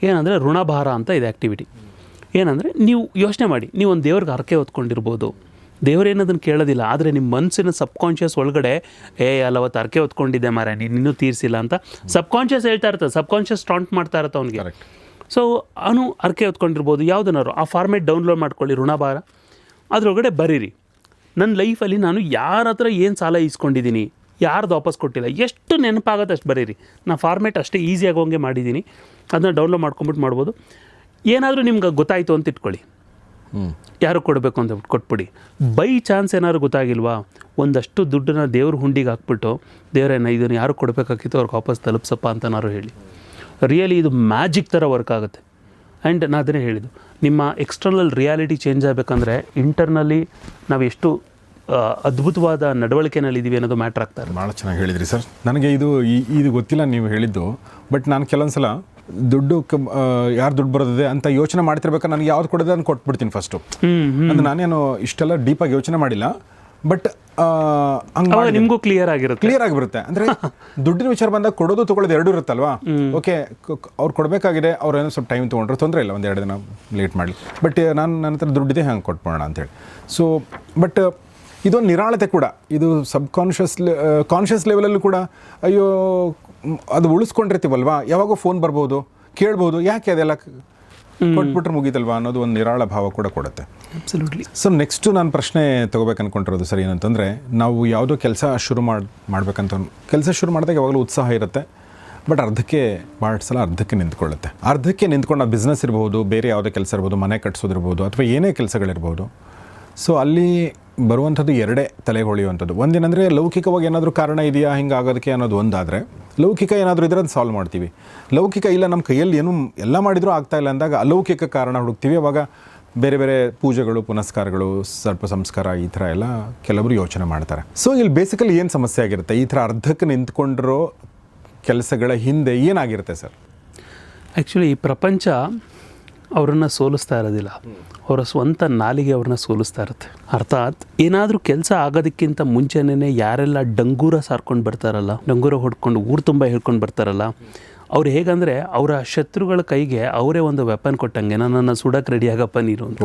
ಏನಂದರೆ ಋಣಭಾರ ಅಂತ ಇದೆ ಆ್ಯಕ್ಟಿವಿಟಿ. ಏನಂದರೆ ನೀವು ಯೋಚನೆ ಮಾಡಿ, ನೀವು ಒಂದು ದೇವ್ರಿಗೆ ಹರಕೆ ಹೊತ್ಕೊಂಡಿರ್ಬೋದು, ದೇವರೇನದನ್ನು ಕೇಳೋದಿಲ್ಲ, ಆದರೆ ನಿಮ್ಮ ಮನಸ್ಸಿನ ಸಬ್ಕಾನ್ಷಿಯಸ್ ಒಳಗಡೆ ಅಲ್ಲವತ್ತು ಹರಕೆ ಹೊತ್ಕೊಂಡಿದ್ದೆ ಮಾರ, ನೀನು ಇನ್ನೂ ತೀರಿಸಿಲ್ಲ ಅಂತ ಸಬ್ಕಾನ್ಷಿಯಸ್ ಹೇಳ್ತಾ ಇರ್ತದೆ, ಸಬ್ಕಾನ್ಷಿಯಸ್ ಟಾಂಟ್ ಮಾಡ್ತಾ ಇರುತ್ತೆ ಅವ್ನಿಗೆ. ಸೊ ಅವನು ಹರಕೆ ಹೊತ್ಕೊಂಡಿರ್ಬೋದು, ಯಾವುದನ್ನಾರು ಆ ಫಾರ್ಮೆಟ್ ಡೌನ್ಲೋಡ್ ಮಾಡ್ಕೊಳ್ಳಿ, ಋಣಭಾರ. ಅದರೊಳಗಡೆ ಬರೀರಿ, ನನ್ನ ಲೈಫಲ್ಲಿ ನಾನು ಯಾರ ಹತ್ರ ಏನು ಸಾಲ ಈಸ್ಕೊಂಡಿದ್ದೀನಿ, ಯಾರ್ದು ವಾಪಸ್ ಕೊಟ್ಟಿಲ್ಲ, ಎಷ್ಟು ನೆನಪಾಗುತ್ತೆ ಅಷ್ಟು ಬರೀರಿ. ನಾನು ಫಾರ್ಮೇಟ್ ಅಷ್ಟೇ ಈಸಿಯಾಗಿ ಹೋಗಂಗೆ ಮಾಡಿದ್ದೀನಿ, ಅದನ್ನ ಡೌನ್ಲೋಡ್ ಮಾಡ್ಕೊಂಬಿಟ್ಟು ಮಾಡ್ಬೋದು. ಏನಾದರೂ ನಿಮ್ಗೆ ಗೊತ್ತಾಯಿತು ಅಂತ ಇಟ್ಕೊಳ್ಳಿ, ಯಾರು ಕೊಡಬೇಕು ಅಂತ ಕೊಟ್ಬಿಡಿ. ಬೈ ಚಾನ್ಸ್ ಏನಾದ್ರು ಗೊತ್ತಾಗಿಲ್ವಾ, ಒಂದಷ್ಟು ದುಡ್ಡನ್ನ ದೇವ್ರ ಹುಂಡಿಗೆ ಹಾಕ್ಬಿಟ್ಟು ದೇವರೇನ ಇದನ್ನು ಯಾರು ಕೊಡಬೇಕಾಗಿತ್ತು ಅವ್ರಿಗೆ ವಾಪಸ್ ತಲುಪ್ಸಪ್ಪ ಅಂತನಾರು ಹೇಳಿ. ರಿಯಲಿ ಇದು ಮ್ಯಾಜಿಕ್ ಥರ ವರ್ಕ್ ಆಗುತ್ತೆ. ಆ್ಯಂಡ್ ನಾನು ಅದನ್ನೇ ಹೇಳಿದ್ದು, ನಿಮ್ಮ ಎಕ್ಸ್ಟರ್ನಲ್ ರಿಯಾಲಿಟಿ ಚೇಂಜ್ ಆಗಬೇಕಂದ್ರೆ ಇಂಟರ್ನಲ್ಲಿ ನಾವು ಎಷ್ಟು ಅದ್ಭುತವಾದ ನಡವಳಿಕೆನಲ್ಲಿದ್ದೀವಿ ಅನ್ನೋದು ಮ್ಯಾಟ್ರ್ ಆಗ್ತಾರೆ. ಭಾಳ ಚೆನ್ನಾಗಿ ಹೇಳಿದ್ರಿ ಸರ್. ನನಗೆ ಇದು ಗೊತ್ತಿಲ್ಲ ನೀವು ಹೇಳಿದ್ದು, ಬಟ್ ನಾನು ಕೆಲವೊಂದು ಸಲ ದುಡ್ಡು ಯಾರು ದುಡ್ಡು ಬರೋದಿದೆ ಅಂತ ಯೋಚನೆ ಮಾಡ್ತಿರ್ಬೇಕಾದ್ರೆ ನನಗೆ ಯಾವ್ದು ಕೊಡೋದೆ ಅಂತ ಕೊಟ್ಬಿಡ್ತೀನಿ ಫಸ್ಟು. ಅಂದರೆ ನಾನೇನು ಇಷ್ಟೆಲ್ಲ ಡೀಪಾಗಿ ಯೋಚನೆ ಮಾಡಿಲ್ಲ, ಬಟ್ ಹಂಗೆ ನಿಮಗೂ ಕ್ಲಿಯರ್ ಆಗಿಬಿಡುತ್ತೆ. ಅಂದರೆ ದುಡ್ಡಿನ ವಿಚಾರ ಬಂದಾಗ ಕೊಡೋದು ತೊಗೊಳ್ಳೋದು ಎರಡೂ ಇರುತ್ತಲ್ವಾ. ಓಕೆ, ಅವ್ರು ಕೊಡಬೇಕಾಗಿದೆ, ಅವ್ರು ಏನೋ ಸ್ವಲ್ಪ ಟೈಮ್ ತೊಗೊಂಡ್ರೆ ತೊಂದರೆ ಇಲ್ಲ, 1-2 ದಿನ ಲೇಟ್ ಮಾಡಲಿ, ಬಟ್ ನನ್ನ ಹತ್ರ ದುಡ್ಡಿದೆ ಹಂಗೆ ಕೊಟ್ಬೋಣ ಅಂತೇಳಿ. ಸೊ ಬಟ್ ಇದೊಂದು ನಿರಾಳತೆ ಕೂಡ, ಇದು ಕಾನ್ಷಿಯಸ್ ಲೆವೆಲಲ್ಲೂ ಕೂಡ ಅಯ್ಯೋ ಅದು ಉಳಿಸ್ಕೊಂಡಿರ್ತೀವಲ್ವಾ, ಯಾವಾಗೋ ಫೋನ್ ಬರ್ಬೋದು, ಕೇಳ್ಬೋದು, ಯಾಕೆ ಅದೆಲ್ಲ ಕೊಟ್ಬಿಟ್ರೆ ಮುಗೀತಲ್ವಾ ಅನ್ನೋದು ಒಂದು ನಿರಾಳ ಭಾವ ಕೂಡ ಕೊಡುತ್ತೆ. ಅಬ್ಸಲ್ಯೂಟ್ಲಿ. ಸೊ ನೆಕ್ಸ್ಟು ನಾನು ಪ್ರಶ್ನೆ ತೊಗೋಬೇಕು ಅಂದ್ಕೊಂಡಿರೋದು ಸರ್ ಏನಂತಂದರೆ, ನಾವು ಯಾವುದೋ ಕೆಲಸ ಶುರು ಮಾಡ್ಬೇಕಂತ ಕೆಲಸ ಶುರು ಮಾಡಿದಾಗ ಯಾವಾಗಲೂ ಉತ್ಸಾಹ ಇರುತ್ತೆ, ಬಟ್ ಭಾಳ ಸಲ ಅರ್ಧಕ್ಕೆ ನಿಂತ್ಕೊಂಡು ಆ ಬಿಸ್ನೆಸ್ ಇರ್ಬೋದು, ಬೇರೆ ಯಾವುದೇ ಕೆಲಸ ಇರ್ಬೋದು, ಮನೆ ಕಟ್ಸೋದಿರ್ಬೋದು, ಅಥವಾ ಏನೇ ಕೆಲಸಗಳಿರ್ಬೋದು. ಸೊ ಅಲ್ಲಿ ಬರುವಂಥದ್ದು ಎರಡೇ ತಲೆಗೆ ಹೊಳೆಯುವಂಥದ್ದು. ಒಂದೇನೆಂದರೆ ಲೌಕಿಕವಾಗಿ ಏನಾದರೂ ಕಾರಣ ಇದೆಯಾ ಹಿಂಗೆ ಆಗೋದಕ್ಕೆ ಅನ್ನೋದು ಒಂದಾದರೆ, ಲೌಕಿಕ ಏನಾದರೂ ಇದ್ರೆ ಅದು ಸಾಲ್ವ್ ಮಾಡ್ತೀವಿ. ಲೌಕಿಕ ಇಲ್ಲ, ನಮ್ಮ ಕೈಯಲ್ಲಿ ಏನೂ ಎಲ್ಲ ಮಾಡಿದರೂ ಆಗ್ತಾಯಿಲ್ಲ ಅಂದಾಗ ಅಲೌಕಿಕ ಕಾರಣ ಹುಡುಕ್ತೀವಿ. ಅವಾಗ ಬೇರೆ ಬೇರೆ ಪೂಜೆಗಳು, ಪುನಸ್ಕಾರಗಳು, ಸರ್ಪ ಸಂಸ್ಕಾರ, ಈ ಥರ ಎಲ್ಲ ಕೆಲವರು ಯೋಚನೆ ಮಾಡ್ತಾರೆ. ಸೊ ಇಲ್ಲಿ ಬೇಸಿಕಲಿ ಏನು ಸಮಸ್ಯೆ ಆಗಿರುತ್ತೆ, ಈ ಥರ ಅರ್ಧಕ್ಕೆ ನಿಂತ್ಕೊಂಡಿರೋ ಕೆಲಸಗಳ ಹಿಂದೆ ಏನಾಗಿರುತ್ತೆ ಸರ್? ಆ್ಯಕ್ಚುಲಿ ಈ ಪ್ರಪಂಚ ಅವರನ್ನು ಸೋಲಿಸ್ತಾ ಇರೋದಿಲ್ಲ, ಅವರ ಸ್ವಂತ ನಾಲಿಗೆ ಅವ್ರನ್ನ ಸೋಲಿಸ್ತಾ ಇರುತ್ತೆ. ಅರ್ಥಾತ್ ಏನಾದರೂ ಕೆಲಸ ಆಗೋದಕ್ಕಿಂತ ಮುಂಚೆನೇ ಯಾರೆಲ್ಲ ಡಂಗೂರ ಸಾರ್ಕೊಂಡು ಬರ್ತಾರಲ್ಲ, ಡಂಗೂರ ಹೊಡ್ಕೊಂಡು ಊರು ತುಂಬ ಹೇಳ್ಕೊಂಡು ಬರ್ತಾರಲ್ಲ, ಅವ್ರು ಹೇಗಂದರೆ ಅವರ ಶತ್ರುಗಳ ಕೈಗೆ ಅವರೇ ಒಂದು ವೆಪನ್ ಕೊಟ್ಟಂಗೆ, ನನ್ನನ್ನು ಸುಡಕ್ಕೆ ರೆಡಿ ಆಗಪ್ಪ ನೀರು ಅಂತ.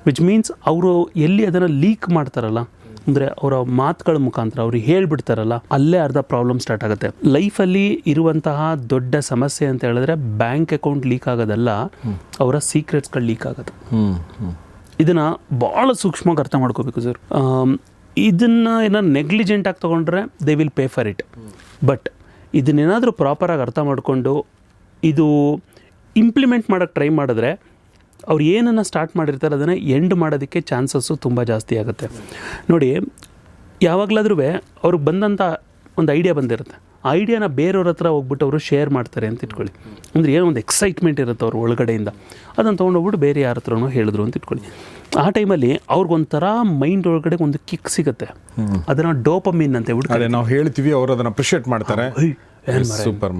ವಿಚ್ ಮೀನ್ಸ್ ಅವರು ಎಲ್ಲಿ ಅದನ್ನು ಲೀಕ್ ಮಾಡ್ತಾರಲ್ಲ, ಅಂದರೆ ಅವರ ಮಾತುಗಳ ಮುಖಾಂತರ ಅವ್ರಿಗೆ ಹೇಳ್ಬಿಡ್ತಾರಲ್ಲ, ಅಲ್ಲೇ ಅರ್ಧ ಪ್ರಾಬ್ಲಮ್ ಸ್ಟಾರ್ಟ್ ಆಗುತ್ತೆ. ಲೈಫಲ್ಲಿ ಇರುವಂತಹ ದೊಡ್ಡ ಸಮಸ್ಯೆ ಅಂತ ಹೇಳಿದ್ರೆ ಬ್ಯಾಂಕ್ ಅಕೌಂಟ್ ಲೀಕ್ ಆಗೋದಲ್ಲ, ಅವರ ಸೀಕ್ರೆಟ್ಸ್ಗಳು ಲೀಕ್ ಆಗೋದು. ಇದನ್ನು ಭಾಳ ಸೂಕ್ಷ್ಮವಾಗಿ ಅರ್ಥ ಮಾಡ್ಕೋಬೇಕು ಸರ್. ಇದನ್ನು ಏನಾದ್ರು ನೆಗ್ಲಿಜೆಂಟಾಗಿ ತೊಗೊಂಡ್ರೆ they will pay for it. But ಇದನ್ನೇನಾದರೂ ಪ್ರಾಪರಾಗಿ ಅರ್ಥ ಮಾಡಿಕೊಂಡು ಇದು ಇಂಪ್ಲಿಮೆಂಟ್ ಮಾಡೋಕ್ಕೆ ಟ್ರೈ ಮಾಡಿದ್ರೆ ಅವ್ರು ಏನನ್ನು ಸ್ಟಾರ್ಟ್ ಮಾಡಿರ್ತಾರೆ ಅದನ್ನು ಎಂಡ್ ಮಾಡೋದಕ್ಕೆ ಚಾನ್ಸಸ್ಸು ತುಂಬ ಜಾಸ್ತಿ ಆಗುತ್ತೆ. ನೋಡಿ, ಯಾವಾಗಲಾದ್ರೂ ಅವ್ರಿಗೆ ಬಂದಂಥ ಒಂದು ಐಡಿಯಾ ಬಂದಿರುತ್ತೆ, ಆ ಐಡಿಯಾನ ಬೇರೆಯವ್ರ ಹತ್ರ ಹೋಗ್ಬಿಟ್ಟು ಅವರು ಶೇರ್ ಮಾಡ್ತಾರೆ ಅಂತ ಇಟ್ಕೊಳ್ಳಿ. ಅಂದರೆ ಏನೋ ಒಂದು ಎಕ್ಸೈಟ್ಮೆಂಟ್ ಇರುತ್ತೆ ಅವ್ರ ಒಳಗಡೆಯಿಂದ, ಅದನ್ನು ತೊಗೊಂಡೋಗ್ಬಿಟ್ಟು ಬೇರೆ ಯಾರ ಹತ್ರನೋ ಹೇಳಿದ್ರು ಅಂತ ಇಟ್ಕೊಳ್ಳಿ. ಆ ಟೈಮಲ್ಲಿ ಅವ್ರಿಗೊಂಥರ ಮೈಂಡ್ ಒಳಗಡೆ ಒಂದು ಕಿಕ್ ಸಿಗುತ್ತೆ, ಅದನ್ನು ಡೋಪಮಿನ್ ಅಂತ ಹೇಳ್ಬಿಟ್ಟು ನಾವು ಹೇಳ್ತೀವಿ, ಅವರು ಅದನ್ನು ಅಪ್ರಿಷಿಯೇಟ್ ಮಾಡ್ತಾರೆ. Super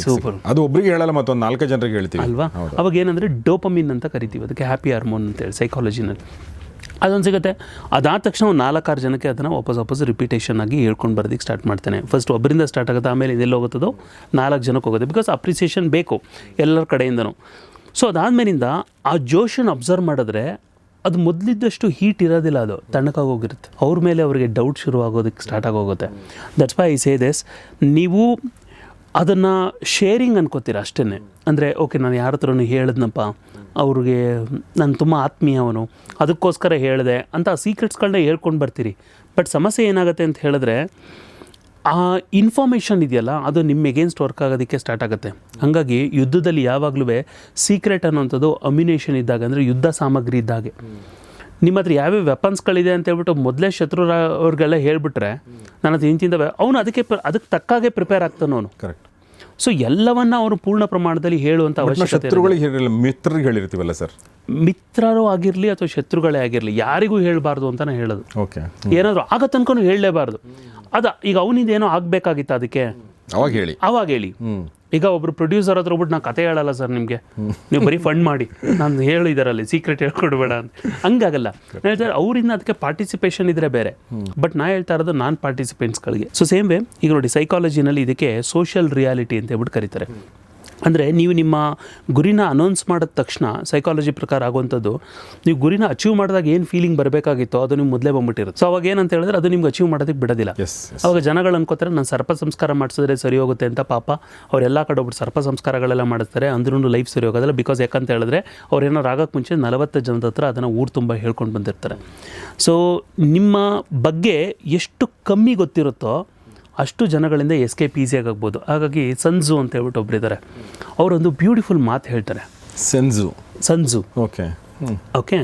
super. ಅದು ಒಬ್ರಿಗೆ ಹೇಳಲ್ಲ, ಮತ್ತೊಂದು 4 ಜನರಿಗೆ ಹೇಳ್ತೀವಿ ಅಲ್ವಾ. ಅವಾಗ ಏನಂದರೆ ಡೋಪಮಿನ್ ಅಂತ ಕರಿತೀವಿ, ಅದಕ್ಕೆ ಹ್ಯಾಪಿ ಹಾರ್ಮೋನ್ ಅಂತೇಳಿ ಸೈಕಾಲಜಿನಲ್ಲಿ. ಅದೊಂದು ಸಿಗುತ್ತೆ. ಅದಾದ ತಕ್ಷಣ ಒಂದು 4-6 ಜನಕ್ಕೆ ಅದನ್ನು ವಾಪಸ್ ರಿಪೀಟೇಷನ್ ಆಗಿ ಹೇಳ್ಕೊಂಡು ಬರೋದಕ್ಕೆ ಸ್ಟಾರ್ಟ್ ಮಾಡ್ತಾನೆ. ಫಸ್ಟ್ ಒಬ್ಬರಿಂದ ಸ್ಟಾರ್ಟ್ ಆಗುತ್ತೆ, ಆಮೇಲೆ ಇದೆಲ್ಲ ಹೋಗುತ್ತದೋ 4 ಜನಕ್ಕೆ ಹೋಗುತ್ತೆ. ಬಿಕಾಸ್ ಅಪ್ರಿಸಿಯೇಷನ್ ಬೇಕು ಎಲ್ಲರ ಕಡೆಯಿಂದನೂ. ಸೊ ಅದಾದಮೇಲಿಂದ ಆ ಜೋಶನ್ನು ಅಬ್ಸರ್ವ್ ಮಾಡಿದ್ರೆ ಅದು ಮೊದಲಿದ್ದಷ್ಟು ಹೀಟ್ ಇರೋದಿಲ್ಲ, ಅದು ತಣ್ಣಕ್ಕಾಗೋಗಿರುತ್ತೆ. ಅವ್ರ ಮೇಲೆ ಅವರಿಗೆ ಡೌಟ್ ಶುರು ಆಗೋದಕ್ಕೆ ಸ್ಟಾರ್ಟ್ ಆಗೋಗುತ್ತೆ. That's why I say this, ನೀವು ಅದನ್ನು ಶೇರಿಂಗ್ ಅನ್ಕೋತೀರ ಅಷ್ಟೇ. ಅಂದರೆ ಓಕೆ, ನಾನು ಯಾರ ಹತ್ರನೂ ಹೇಳಿದ್ನಪ್ಪ, ಅವ್ರಿಗೆ ನಾನು ತುಂಬ ಆತ್ಮೀಯವನು, ಅದಕ್ಕೋಸ್ಕರ ಹೇಳಿದೆ ಅಂತ ಸೀಕ್ರೆಟ್ಸ್ಗಳನ್ನ ಹೇಳ್ಕೊಂಡು ಬರ್ತೀರಿ. ಬಟ್ ಸಮಸ್ಯೆ ಏನಾಗುತ್ತೆ ಅಂತ ಹೇಳಿದ್ರೆ, ಆ ಇನ್ಫಾರ್ಮೇಷನ್ ಇದೆಯಲ್ಲ ಅದು ನಿಮ್ಮ ಎಗೇನ್ಸ್ಟ್ ವರ್ಕ್ ಆಗೋದಕ್ಕೆ ಸ್ಟಾರ್ಟ್ ಆಗುತ್ತೆ. ಹಾಗಾಗಿ ಯುದ್ಧದಲ್ಲಿ ಯಾವಾಗಲೂ ಸೀಕ್ರೆಟ್ ಅನ್ನೋಂಥದ್ದು ಅಮ್ಯುನೇಷನ್ ಇದ್ದಾಗ, ಅಂದರೆ ಯುದ್ಧ ಸಾಮಗ್ರಿ ಇದ್ದಾಗೆ. ನಿಮ್ಮ ಹತ್ರ ಯಾವ್ಯಾವ ವೆಪನ್ಸ್ಗಳಿದೆ ಅಂತ ಹೇಳ್ಬಿಟ್ಟು ಮೊದಲೇ ಅವ್ರಿಗೆಲ್ಲ ಹೇಳಿಬಿಟ್ರೆ ನನ್ನ ಹತ್ರ ಇಂತಿಂದವೆ, ಅವನು ಅದಕ್ಕೆ ತಕ್ಕಾಗೆ ಪ್ರಿಪೇರ್ ಆಗ್ತಾನೆ ಅವನು. ಕರೆಕ್ಟ್. ಸೊ ಎಲ್ಲವನ್ನ ಅವರು ಪೂರ್ಣ ಪ್ರಮಾಣದಲ್ಲಿ ಹೇಳುವಂಥ ಅವಶ್ಯಕತೆ. ಮಿತ್ರರಿಗೆ ಹೇಳಿರ್ತೀವಲ್ಲ ಸರ್, ಮಿತ್ರರು ಆಗಿರಲಿ ಅಥವಾ ಶತ್ರುಗಳೇ ಆಗಿರಲಿ, ಯಾರಿಗೂ ಹೇಳಬಾರ್ದು ಅಂತಲೇ ಹೇಳೋದು. ಓಕೆ, ಏನಾದರೂ ಆಗೋ ತನಕ ಹೇಳಲೇಬಾರ್ದು. ಈಗ ಅವನಿಂದ ಏನೋ ಆಗಬೇಕಾಗಿತ್ತು, ಅದಕ್ಕೆ ಅವಾಗ ಹೇಳಿ. ಈಗ ಒಬ್ರು ಪ್ರೊಡ್ಯೂಸರ್ ಹತ್ರ ಹೋಗ್ಬಿಟ್ಟು ನಾನು ಕತೆ ಹೇಳಲ್ಲ ಸರ್ ನಿಮಗೆ, ನೀವು ಬರೀ ಫಂಡ್ ಮಾಡಿ, ನಾನು ಹೇಳಿದಾರಲ್ಲಿ ಸೀಕ್ರೆಟ್ ಹೇಳ್ಕೊಡ್ಬೇಡ ಅಂತ. ಹಂಗಾಗಲ್ಲ. ನಾನು ಹೇಳ್ತಾರೆ ಅವರಿಂದ ಅದಕ್ಕೆ ಪಾರ್ಟಿಸಿಪೇಷನ್ ಇದ್ರೆ ಬೇರೆ. ಬಟ್ ನಾ ಹೇಳ್ತಾ ಇರೋದು ನಾನ್ ಪಾರ್ಟಿಸಿಪೆಂಟ್ಸ್ಗಳಿಗೆ. ಸೊ ಸೇಮ್ ವೇ ಈಗ ನೋಡಿ, ಸೈಕಾಲಜಿನಲ್ಲಿ ಇದಕ್ಕೆ ಸೋಷಿಯಲ್ ರಿಯಾಲಿಟಿ ಅಂತ ಹೇಳ್ಬಿಟ್ಟು ಕರೀತಾರೆ. ಅಂದರೆ ನೀವು ನಿಮ್ಮ ಗುರಿನ ಅನೌನ್ಸ್ ಮಾಡಿದ ತಕ್ಷಣ ಸೈಕಾಲಜಿ ಪ್ರಕಾರ ಆಗುವಂಥದ್ದು, ನೀವು ಗುರಿನ ಅಚೀವ್ ಮಾಡಿದಾಗ ಏನು ಫೀಲಿಂಗ್ ಬರಬೇಕಾಗಿತ್ತೋ ಅದು ನಿಮ್ಗೆ ಮೊದಲೇ ಬಂದ್ಬಿಟ್ಟಿರುತ್ತೆ. ಸೊ ಅವಾಗ ಏನಂತ ಹೇಳಿದ್ರೆ ಅದು ನಿಮ್ಗೆ ಅಚೀವ್ ಮಾಡೋದಕ್ಕೆ ಬಿಡೋದಿಲ್ಲ. ಅವಾಗ ಜನಗಳು ಅನ್ಕೋತಾರೆ ನಾನು ಸರ್ಪ ಸಂಸ್ಕಾರ ಮಾಡಿಸಿದ್ರೆ ಸರಿ ಹೋಗುತ್ತೆ ಅಂತ. ಪಾಪ ಅವರೆಲ್ಲ ಕಡೆ ಹೋಗ್ಬಿಟ್ಟು ಸರ್ಪ ಸಂಸ್ಕಾರಗಳೆಲ್ಲ ಮಾಡಿಸ್ತಾರೆ, ಅಂದ್ರೂ ಲೈಫ್ ಸರಿ ಹೋಗೋದಿಲ್ಲ. ಬಿಕಾಸ್ ಯಾಕಂತ ಹೇಳಿದ್ರೆ ಅವ್ರೇನಾರು ಆಗೋಕ್ಕೆ ಮುಂಚೆ 40 ಜನದ ಹತ್ರ ಅದನ್ನು ಊರು ತುಂಬ ಹೇಳ್ಕೊಂಡು ಬಂದಿರ್ತಾರೆ. ಸೊ ನಿಮ್ಮ ಬಗ್ಗೆ ಎಷ್ಟು ಕಮ್ಮಿ ಗೊತ್ತಿರುತ್ತೋ ಅಷ್ಟು ಜನಗಳಿಂದ ಎಸ್ಕೇಪ್ ಈಸಿಯಾಗಿ ಆಗ್ಬೋದು. ಹಾಗಾಗಿ ಸನ್ಜು ಅಂತ ಹೇಳ್ಬಿಟ್ಟು ಒಬ್ಬರಿದ್ದಾರೆ, ಅವರೊಂದು ಬ್ಯೂಟಿಫುಲ್ ಮಾತು ಹೇಳ್ತಾರೆ. ಸನ್ಜು. ಸನ್ಜು ಓಕೆ. ಓಕೆ,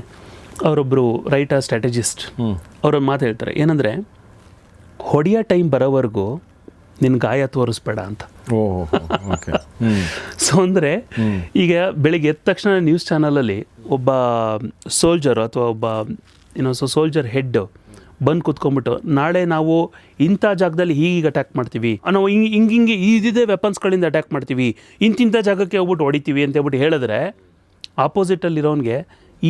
ಅವರೊಬ್ಬರು ರೈಟರ್ ಸ್ಟ್ರಾಟಜಿಸ್ಟ್, ಅವರೊಂದು ಮಾತು ಹೇಳ್ತಾರೆ ಏನಂದರೆ, ಹೊಡೆಯೋ ಟೈಮ್ ಬರೋವರೆಗೂ ನಿನ್ನ ಗಾಯ ತೋರಿಸ್ಬೇಡ ಅಂತ. ಓಕೆ. ಸೊ ಅಂದರೆ ಈಗ ಬೆಳಿಗ್ಗೆ ಎದ್ದ ತಕ್ಷಣ ನ್ಯೂಸ್ ಚಾನಲಲ್ಲಿ ಒಬ್ಬ ಸೋಲ್ಜರು ಅಥವಾ ಒಬ್ಬ ಸೋಲ್ಜರ್ ಹೆಡ್ ಬಂದು ಕೂತ್ಕೊಂಡ್ಬಿಟ್ಟು ನಾಳೆ ನಾವು ಇಂಥ ಜಾಗದಲ್ಲಿ ಹೀಗೆ ಅಟ್ಯಾಕ್ ಮಾಡ್ತೀವಿ, ನಾವು ಹಿಂಗೆ ಇದಿದೆ ವೆಪನ್ಸ್ಗಳಿಂದ ಅಟ್ಯಾಕ್ ಮಾಡ್ತೀವಿ, ಇಂತಿಂಥ ಜಾಗಕ್ಕೆ ಹೋಗ್ಬಿಟ್ಟು ಹೊಡಿತೀವಿ ಅಂತ ಹೇಳ್ಬಿಟ್ಟು ಹೇಳಿದ್ರೆ ಆಪೋಸಿಟಲ್ಲಿರೋನಿಗೆ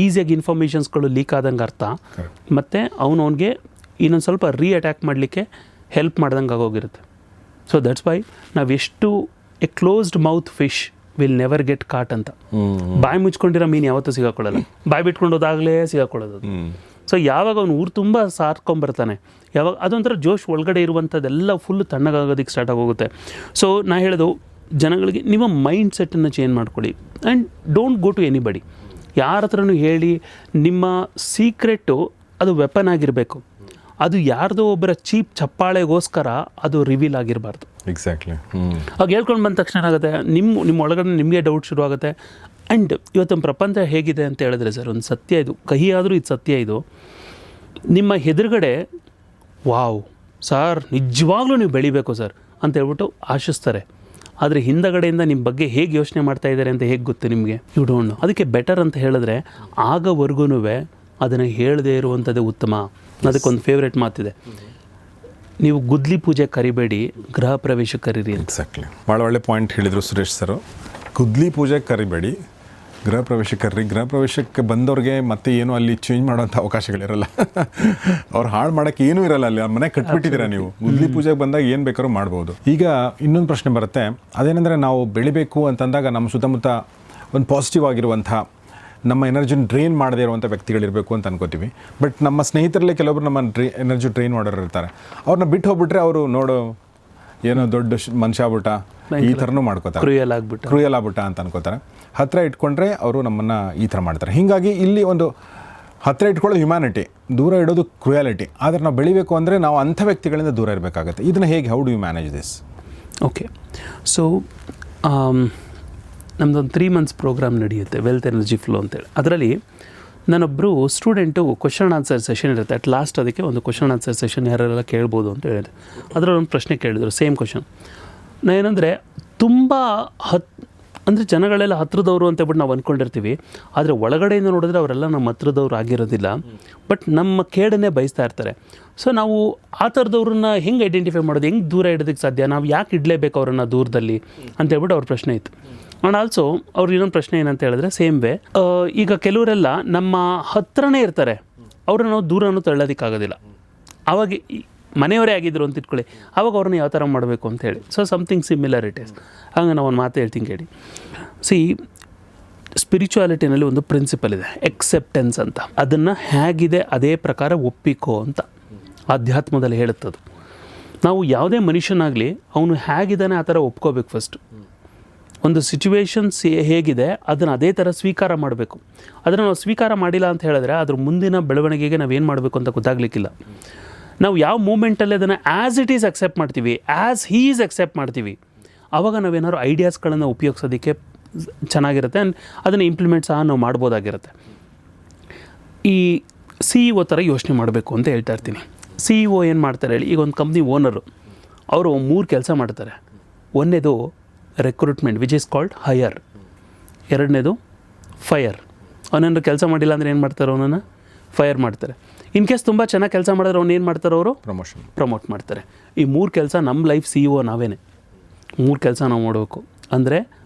ಈಸಿಯಾಗಿ ಇನ್ಫಾರ್ಮೇಷನ್ಸ್ಗಳು ಲೀಕ್ ಆದಂಗೆ ಅರ್ಥ, ಮತ್ತು ಅವನಿಗೆ ಇನ್ನೊಂದು ಸ್ವಲ್ಪ ಅಟ್ಯಾಕ್ ಮಾಡಲಿಕ್ಕೆ ಹೆಲ್ಪ್ ಮಾಡ್ದಂಗೆ ಆಗೋಗಿರುತ್ತೆ. ಸೊ ದಟ್ಸ್ ವೈ ನಾವೆಷ್ಟು a closed mouth fish will never get caught ಅಂತ. ಬಾಯಿ ಮುಚ್ಕೊಂಡಿರೋ ಮೀನು ಯಾವತ್ತೂ ಸಿಗಾಕೊಳ್ಳಲ್ಲ, ಬಾಯಿ ಬಿಟ್ಕೊಂಡು ಹೋದಾಗಲೇ ಸಿಗಾಕೊಳ್ಳೋದು. ಸೊ ಯಾವಾಗ ಅವನು ಊರು ತುಂಬ ಸಾರ್ಕೊಂಬರ್ತಾನೆ, ಯಾವಾಗ ಅದೊಂಥರ ಜೋಶ್ ಒಳಗಡೆ ಇರುವಂಥದ್ದೆಲ್ಲ ಫುಲ್ ತಣ್ಣಗಾಗೋದಕ್ಕೆ ಸ್ಟಾರ್ಟ್ ಆಗೋಗುತ್ತೆ. ಸೊ ನಾ ಹೇಳೋದು ಜನಗಳಿಗೆ, ನಿಮ್ಮ ಮೈಂಡ್ ಸೆಟ್ಟನ್ನು ಚೇಂಜ್ ಮಾಡ್ಕೊಳ್ಳಿ and don't go to anybody. ಯಾರ ಹತ್ರನೂ ಹೇಳಿ ನಿಮ್ಮ ಸೀಕ್ರೆಟು ಅದು ವೆಪನ್ ಆಗಿರಬೇಕು, ಅದು ಯಾರ್ದೋ ಒಬ್ಬರ ಚೀಪ್ ಚಪ್ಪಾಳೆಗೋಸ್ಕರ ಅದು ರಿವೀಲ್ ಆಗಿರಬಾರ್ದು. ಎಕ್ಸಾಕ್ಟ್ಲಿ. ಆಗ ಹೇಳ್ಕೊಂಡು ಬಂದ ತಕ್ಷಣ ಏನಾಗುತ್ತೆ, ನಿಮ್ಮ ಒಳಗಡೆ ನಿಮಗೆ ಡೌಟ್ ಶುರು ಆಗುತ್ತೆ. ಆ್ಯಂಡ್ ಇವತ್ತು ಪ್ರಪಂಚ ಹೇಗಿದೆ ಅಂತ ಹೇಳಿದ್ರೆ ಸರ್, ಒಂದು ಸತ್ಯ ಇದು, ಕಹಿ ಆದರೂ ಇದು ಸತ್ಯ. ಇದು ನಿಮ್ಮ ಎದುರುಗಡೆ ವಾವ್ ಸರ್ ನಿಜವಾಗ್ಲೂ ನೀವು ಬೆಳಿಬೇಕು ಸರ್ ಅಂತ ಹೇಳ್ಬಿಟ್ಟು ಆಶಿಸ್ತಾರೆ, ಆದರೆ ಹಿಂದಗಡೆಯಿಂದ ನಿಮ್ಮ ಬಗ್ಗೆ ಹೇಗೆ ಯೋಚನೆ ಮಾಡ್ತಾ ಇದ್ದಾರೆ ಅಂತ ಹೇಗೆ ಗೊತ್ತು ನಿಮಗೆ? You don't know. ಅದಕ್ಕೆ ಬೆಟರ್ ಅಂತ ಹೇಳಿದ್ರೆ ಆಗವರೆಗೂ ಅದನ್ನು ಹೇಳದೇ ಇರುವಂಥದ್ದೇ ಉತ್ತಮ. ಅದಕ್ಕೊಂದು ಫೇವ್ರೇಟ್ ಮಾತಿದೆ, ನೀವು ಗುದ್ಲಿ ಪೂಜೆ ಕರಿಬೇಡಿ, ಗೃಹ ಪ್ರವೇಶ ಕರೀರಿ. ಎಕ್ಸಾಕ್ಟ್ಲಿ. ಭಾಳ ಒಳ್ಳೆ ಪಾಯಿಂಟ್ ಹೇಳಿದರು ಸುರೇಶ್ ಸರು. ಗುದ್ಲಿ ಪೂಜೆ ಕರಿಬೇಡಿ, ಗೃಹ ಪ್ರವೇಶ ಕರ್ರಿ. ಗೃಹ ಪ್ರವೇಶಕ್ಕೆ ಬಂದವ್ರಿಗೆ ಮತ್ತೆ ಏನು ಅಲ್ಲಿ ಚೇಂಜ್ ಮಾಡೋಂಥ ಅವಕಾಶಗಳಿರಲ್ಲ. ಅವ್ರು ಹಾಳು ಮಾಡೋಕ್ಕೆ ಏನೂ ಇರಲ್ಲ, ಅಲ್ಲಿ ಮನೆ ಕಟ್ಬಿಟ್ಟಿದ್ದೀರಾ ನೀವು. ಗುದ್ಲಿ ಪೂಜೆಗೆ ಬಂದಾಗ ಏನು ಬೇಕಾದ್ರೂ ಮಾಡ್ಬೋದು. ಈಗ ಇನ್ನೊಂದು ಪ್ರಶ್ನೆ ಬರುತ್ತೆ, ಅದೇನೆಂದರೆ ನಾವು ಬೆಳಿಬೇಕು ಅಂತಂದಾಗ ನಮ್ಮ ಸುತ್ತಮುತ್ತ ಒಂದು ಪಾಸಿಟಿವ್ ಆಗಿರುವಂಥ, ನಮ್ಮ ಎನರ್ಜಿನ ಡ್ರೈನ್ ಮಾಡದೇ ಇರುವಂಥ ವ್ಯಕ್ತಿಗಳಿರಬೇಕು ಅಂತ ಅನ್ಕೋತೀವಿ. ಬಟ್ ನಮ್ಮ ಸ್ನೇಹಿತರಲ್ಲೇ ಕೆಲವೊಬ್ರು ನಮ್ಮ ಎನರ್ಜಿ ಡ್ರೈನ್ ಮಾಡೋರು ಇರ್ತಾರೆ. ಅವ್ರನ್ನ ಬಿಟ್ಟು ಹೋಗ್ಬಿಟ್ರೆ ಅವರು ನೋಡು ಏನೋ ದೊಡ್ಡ ಮನುಷ್ಯ ಆಗ್ಬಿಟ್ಟ, ಈ ಥರನೂ ಮಾಡ್ಕೋತಾರೆ, ಕ್ರೂಯಲ್ ಆಗ್ಬಿಟ್ಟ ಅಂತ ಅನ್ಕೋತಾರೆ. ಹತ್ತಿರ ಇಟ್ಕೊಂಡ್ರೆ ಅವರು ನಮ್ಮನ್ನು ಈ ಥರ ಮಾಡ್ತಾರೆ. ಹೀಗಾಗಿ ಇಲ್ಲಿ ಒಂದು ಹತ್ತಿರ ಇಟ್ಕೊಳ್ಳೋದು ಹ್ಯುಮ್ಯಾನಿಟಿ, ದೂರ ಇಡೋದು ಕ್ರೂಯಾಲಿಟಿ. ಆದರೆ ನಾವು ಬೆಳಿಬೇಕು ಅಂದರೆ ನಾವು ಅಂಥ ವ್ಯಕ್ತಿಗಳಿಂದ ದೂರ ಇರಬೇಕಾಗತ್ತೆ. ಇದನ್ನು ಹೇಗೆ, how do you manage this? Okay, so ನಮ್ಮದೊಂದು 3 months ಪ್ರೋಗ್ರಾಮ್ ನಡೆಯುತ್ತೆ, ವೆಲ್ತ್ ಎನರ್ಜಿ ಫ್ಲೋ ಅಂತೇಳಿ. ಅದರಲ್ಲಿ ನಾನೊಬ್ಬರು ಸ್ಟೂಡೆಂಟು ಕ್ವಶನ್ ಆನ್ಸರ್ ಸೆಷನ್ ಇರುತ್ತೆ. ಅಟ್ ಲಾಸ್ಟ್ ಅದಕ್ಕೆ ಒಂದು ಕ್ವಶನ್ ಆನ್ಸರ್ ಸೆಷನ್ ಯಾರೆಲ್ಲ ಕೇಳ್ಬೋದು ಅಂತ ಹೇಳಿದೆ. ಅದರಲ್ಲಿ ಒಂದು ಪ್ರಶ್ನೆ ಕೇಳಿದರು, ಸೇಮ್ ಕ್ವಶನ್. ಏನಂದರೆ ತುಂಬ ಅಂದರೆ ಜನಗಳೆಲ್ಲ ಹತ್ರದವರು ಅಂತ ಹೇಳ್ಬಿಟ್ಟು ನಾವು ಅಂದ್ಕೊಂಡಿರ್ತೀವಿ, ಆದರೆ ಒಳಗಡೆಯಿಂದ ನೋಡಿದ್ರೆ ಅವರೆಲ್ಲ ನಮ್ಮ ಹತ್ರದವ್ರು ಆಗಿರೋದಿಲ್ಲ, ಬಟ್ ನಮ್ಮ ಕೇಡನ್ನೇ ಬಯಸ್ತಾ ಇರ್ತಾರೆ. ಸೊ ನಾವು ಆ ಥರದವ್ರನ್ನ ಹೆಂಗೆ ಐಡೆಂಟಿಫೈ ಮಾಡೋದು, ಹೆಂಗೆ ದೂರ ಇಡೋದಕ್ಕೆ ಸಾಧ್ಯ, ನಾವು ಯಾಕೆ ಇಡಲೇಬೇಕು ಅವರನ್ನು ದೂರದಲ್ಲಿ ಅಂತ ಹೇಳ್ಬಿಟ್ಟು ಅವ್ರ ಪ್ರಶ್ನೆ ಇತ್ತು. ಆ್ಯಂಡ್ ಆಲ್ಸೋ ಅವ್ರು ಇನ್ನೊಂದು ಪ್ರಶ್ನೆ ಏನಂತ ಹೇಳಿದ್ರೆ, ಸೇಮ್ ವೇ, ಈಗ ಕೆಲವರೆಲ್ಲ ನಮ್ಮ ಹತ್ರನೇ ಇರ್ತಾರೆ, ಅವ್ರನ್ನ ನಾವು ದೂರನೂ ತಳ್ಳೋದಕ್ಕಾಗೋದಿಲ್ಲ. ಆವಾಗ ಮನೆಯವರೇ ಆಗಿದ್ರು ಅಂತ ಇಟ್ಕೊಳ್ಳಿ, ಆವಾಗ ಅವ್ರನ್ನ ಯಾವ ಥರ ಮಾಡಬೇಕು ಅಂತ ಹೇಳಿ. So something similarities. ಹಂಗೆ ನಾವು ಒಂದು ಮಾತು ಹೇಳ್ತೀನಿ ಕೇಳಿ. ಸಿ, ಸ್ಪಿರಿಚುಯಾಲಿಟಿನಲ್ಲಿ ಒಂದು ಪ್ರಿನ್ಸಿಪಲ್ ಇದೆ, ಎಕ್ಸೆಪ್ಟೆನ್ಸ್ ಅಂತ. ಅದನ್ನು ಹೇಗಿದೆ ಅದೇ ಪ್ರಕಾರ ಒಪ್ಪಿಕೋ ಅಂತ ಆಧ್ಯಾತ್ಮದಲ್ಲಿ ಹೇಳುತ್ತದು. ನಾವು ಯಾವುದೇ ಮನುಷ್ಯನಾಗಲಿ ಅವನು ಹೇಗಿದ್ದಾನೆ ಆ ಥರ ಒಪ್ಕೋಬೇಕು. ಫಸ್ಟ್ ಒಂದು ಸಿಚುವೇಶನ್ಸ್ ಹೇಗಿದೆ ಅದನ್ನು ಅದೇ ಥರ ಸ್ವೀಕಾರ ಮಾಡಬೇಕು. ಅದನ್ನು ನಾವು ಸ್ವೀಕಾರ ಮಾಡಿಲ್ಲ ಅಂತ ಹೇಳಿದ್ರೆ ಅದ್ರ ಮುಂದಿನ ಬೆಳವಣಿಗೆಗೆ ನಾವೇನು ಮಾಡಬೇಕು ಅಂತ ಗೊತ್ತಾಗಲಿಕ್ಕಿಲ್ಲ. ನಾವು ಯಾವ ಮೂಮೆಂಟಲ್ಲಿ ಅದನ್ನು ಆ್ಯಸ್ ಇಟ್ ಈಸ್ ಅಕ್ಸೆಪ್ಟ್ ಮಾಡ್ತೀವಿ, ಆ್ಯಸ್ ಹೀ ಈಸ್ ಅಕ್ಸೆಪ್ಟ್ ಮಾಡ್ತೀವಿ, ಆವಾಗ ನಾವೇನಾದ್ರು ಐಡಿಯಾಸ್ಗಳನ್ನು ಉಪಯೋಗಿಸೋದಕ್ಕೆ ಚೆನ್ನಾಗಿರುತ್ತೆ. ಆ್ಯಂಡ್ ಅದನ್ನು ಇಂಪ್ಲಿಮೆಂಟ್ ಸಹ ನಾವು ಮಾಡ್ಬೋದಾಗಿರುತ್ತೆ. ಈ CEO ಥರ ಯೋಚನೆ ಮಾಡಬೇಕು ಅಂತ ಹೇಳ್ತಾ ಇರ್ತೀನಿ. CEO ಏನು ಮಾಡ್ತಾರೆ ಹೇಳಿ, ಈಗ ಒಂದು ಕಂಪ್ನಿ ಓನರು, ಅವರು 3 ಕೆಲಸ ಮಾಡ್ತಾರೆ. ಒಂದನೇದು recruitment, which is called higher. ಎರಡನೇದು ಫೈರ್. ಅವನೇನಾದ್ರು ಕೆಲಸ ಮಾಡಿಲ್ಲ ಅಂದರೆ ಏನು ಮಾಡ್ತಾರೆ, ಅವನನ್ನು ಫೈರ್ ಮಾಡ್ತಾರೆ. ಇನ್ ಕೇಸ್ ತುಂಬ ಚೆನ್ನಾಗಿ ಕೆಲಸ ಮಾಡಿದ್ರೆ ಅವ್ನು ಏನು ಮಾಡ್ತಾರೆ, ಅವರು ಪ್ರಮೋಟ್ ಮಾಡ್ತಾರೆ. ಈ 3 ಕೆಲಸ ನಮ್ಮ ಲೈಫ್ CEO ನಾವೇನೆ 3 ಕೆಲಸ ನಾವು ಮಾಡಬೇಕು. ಅಂದರೆ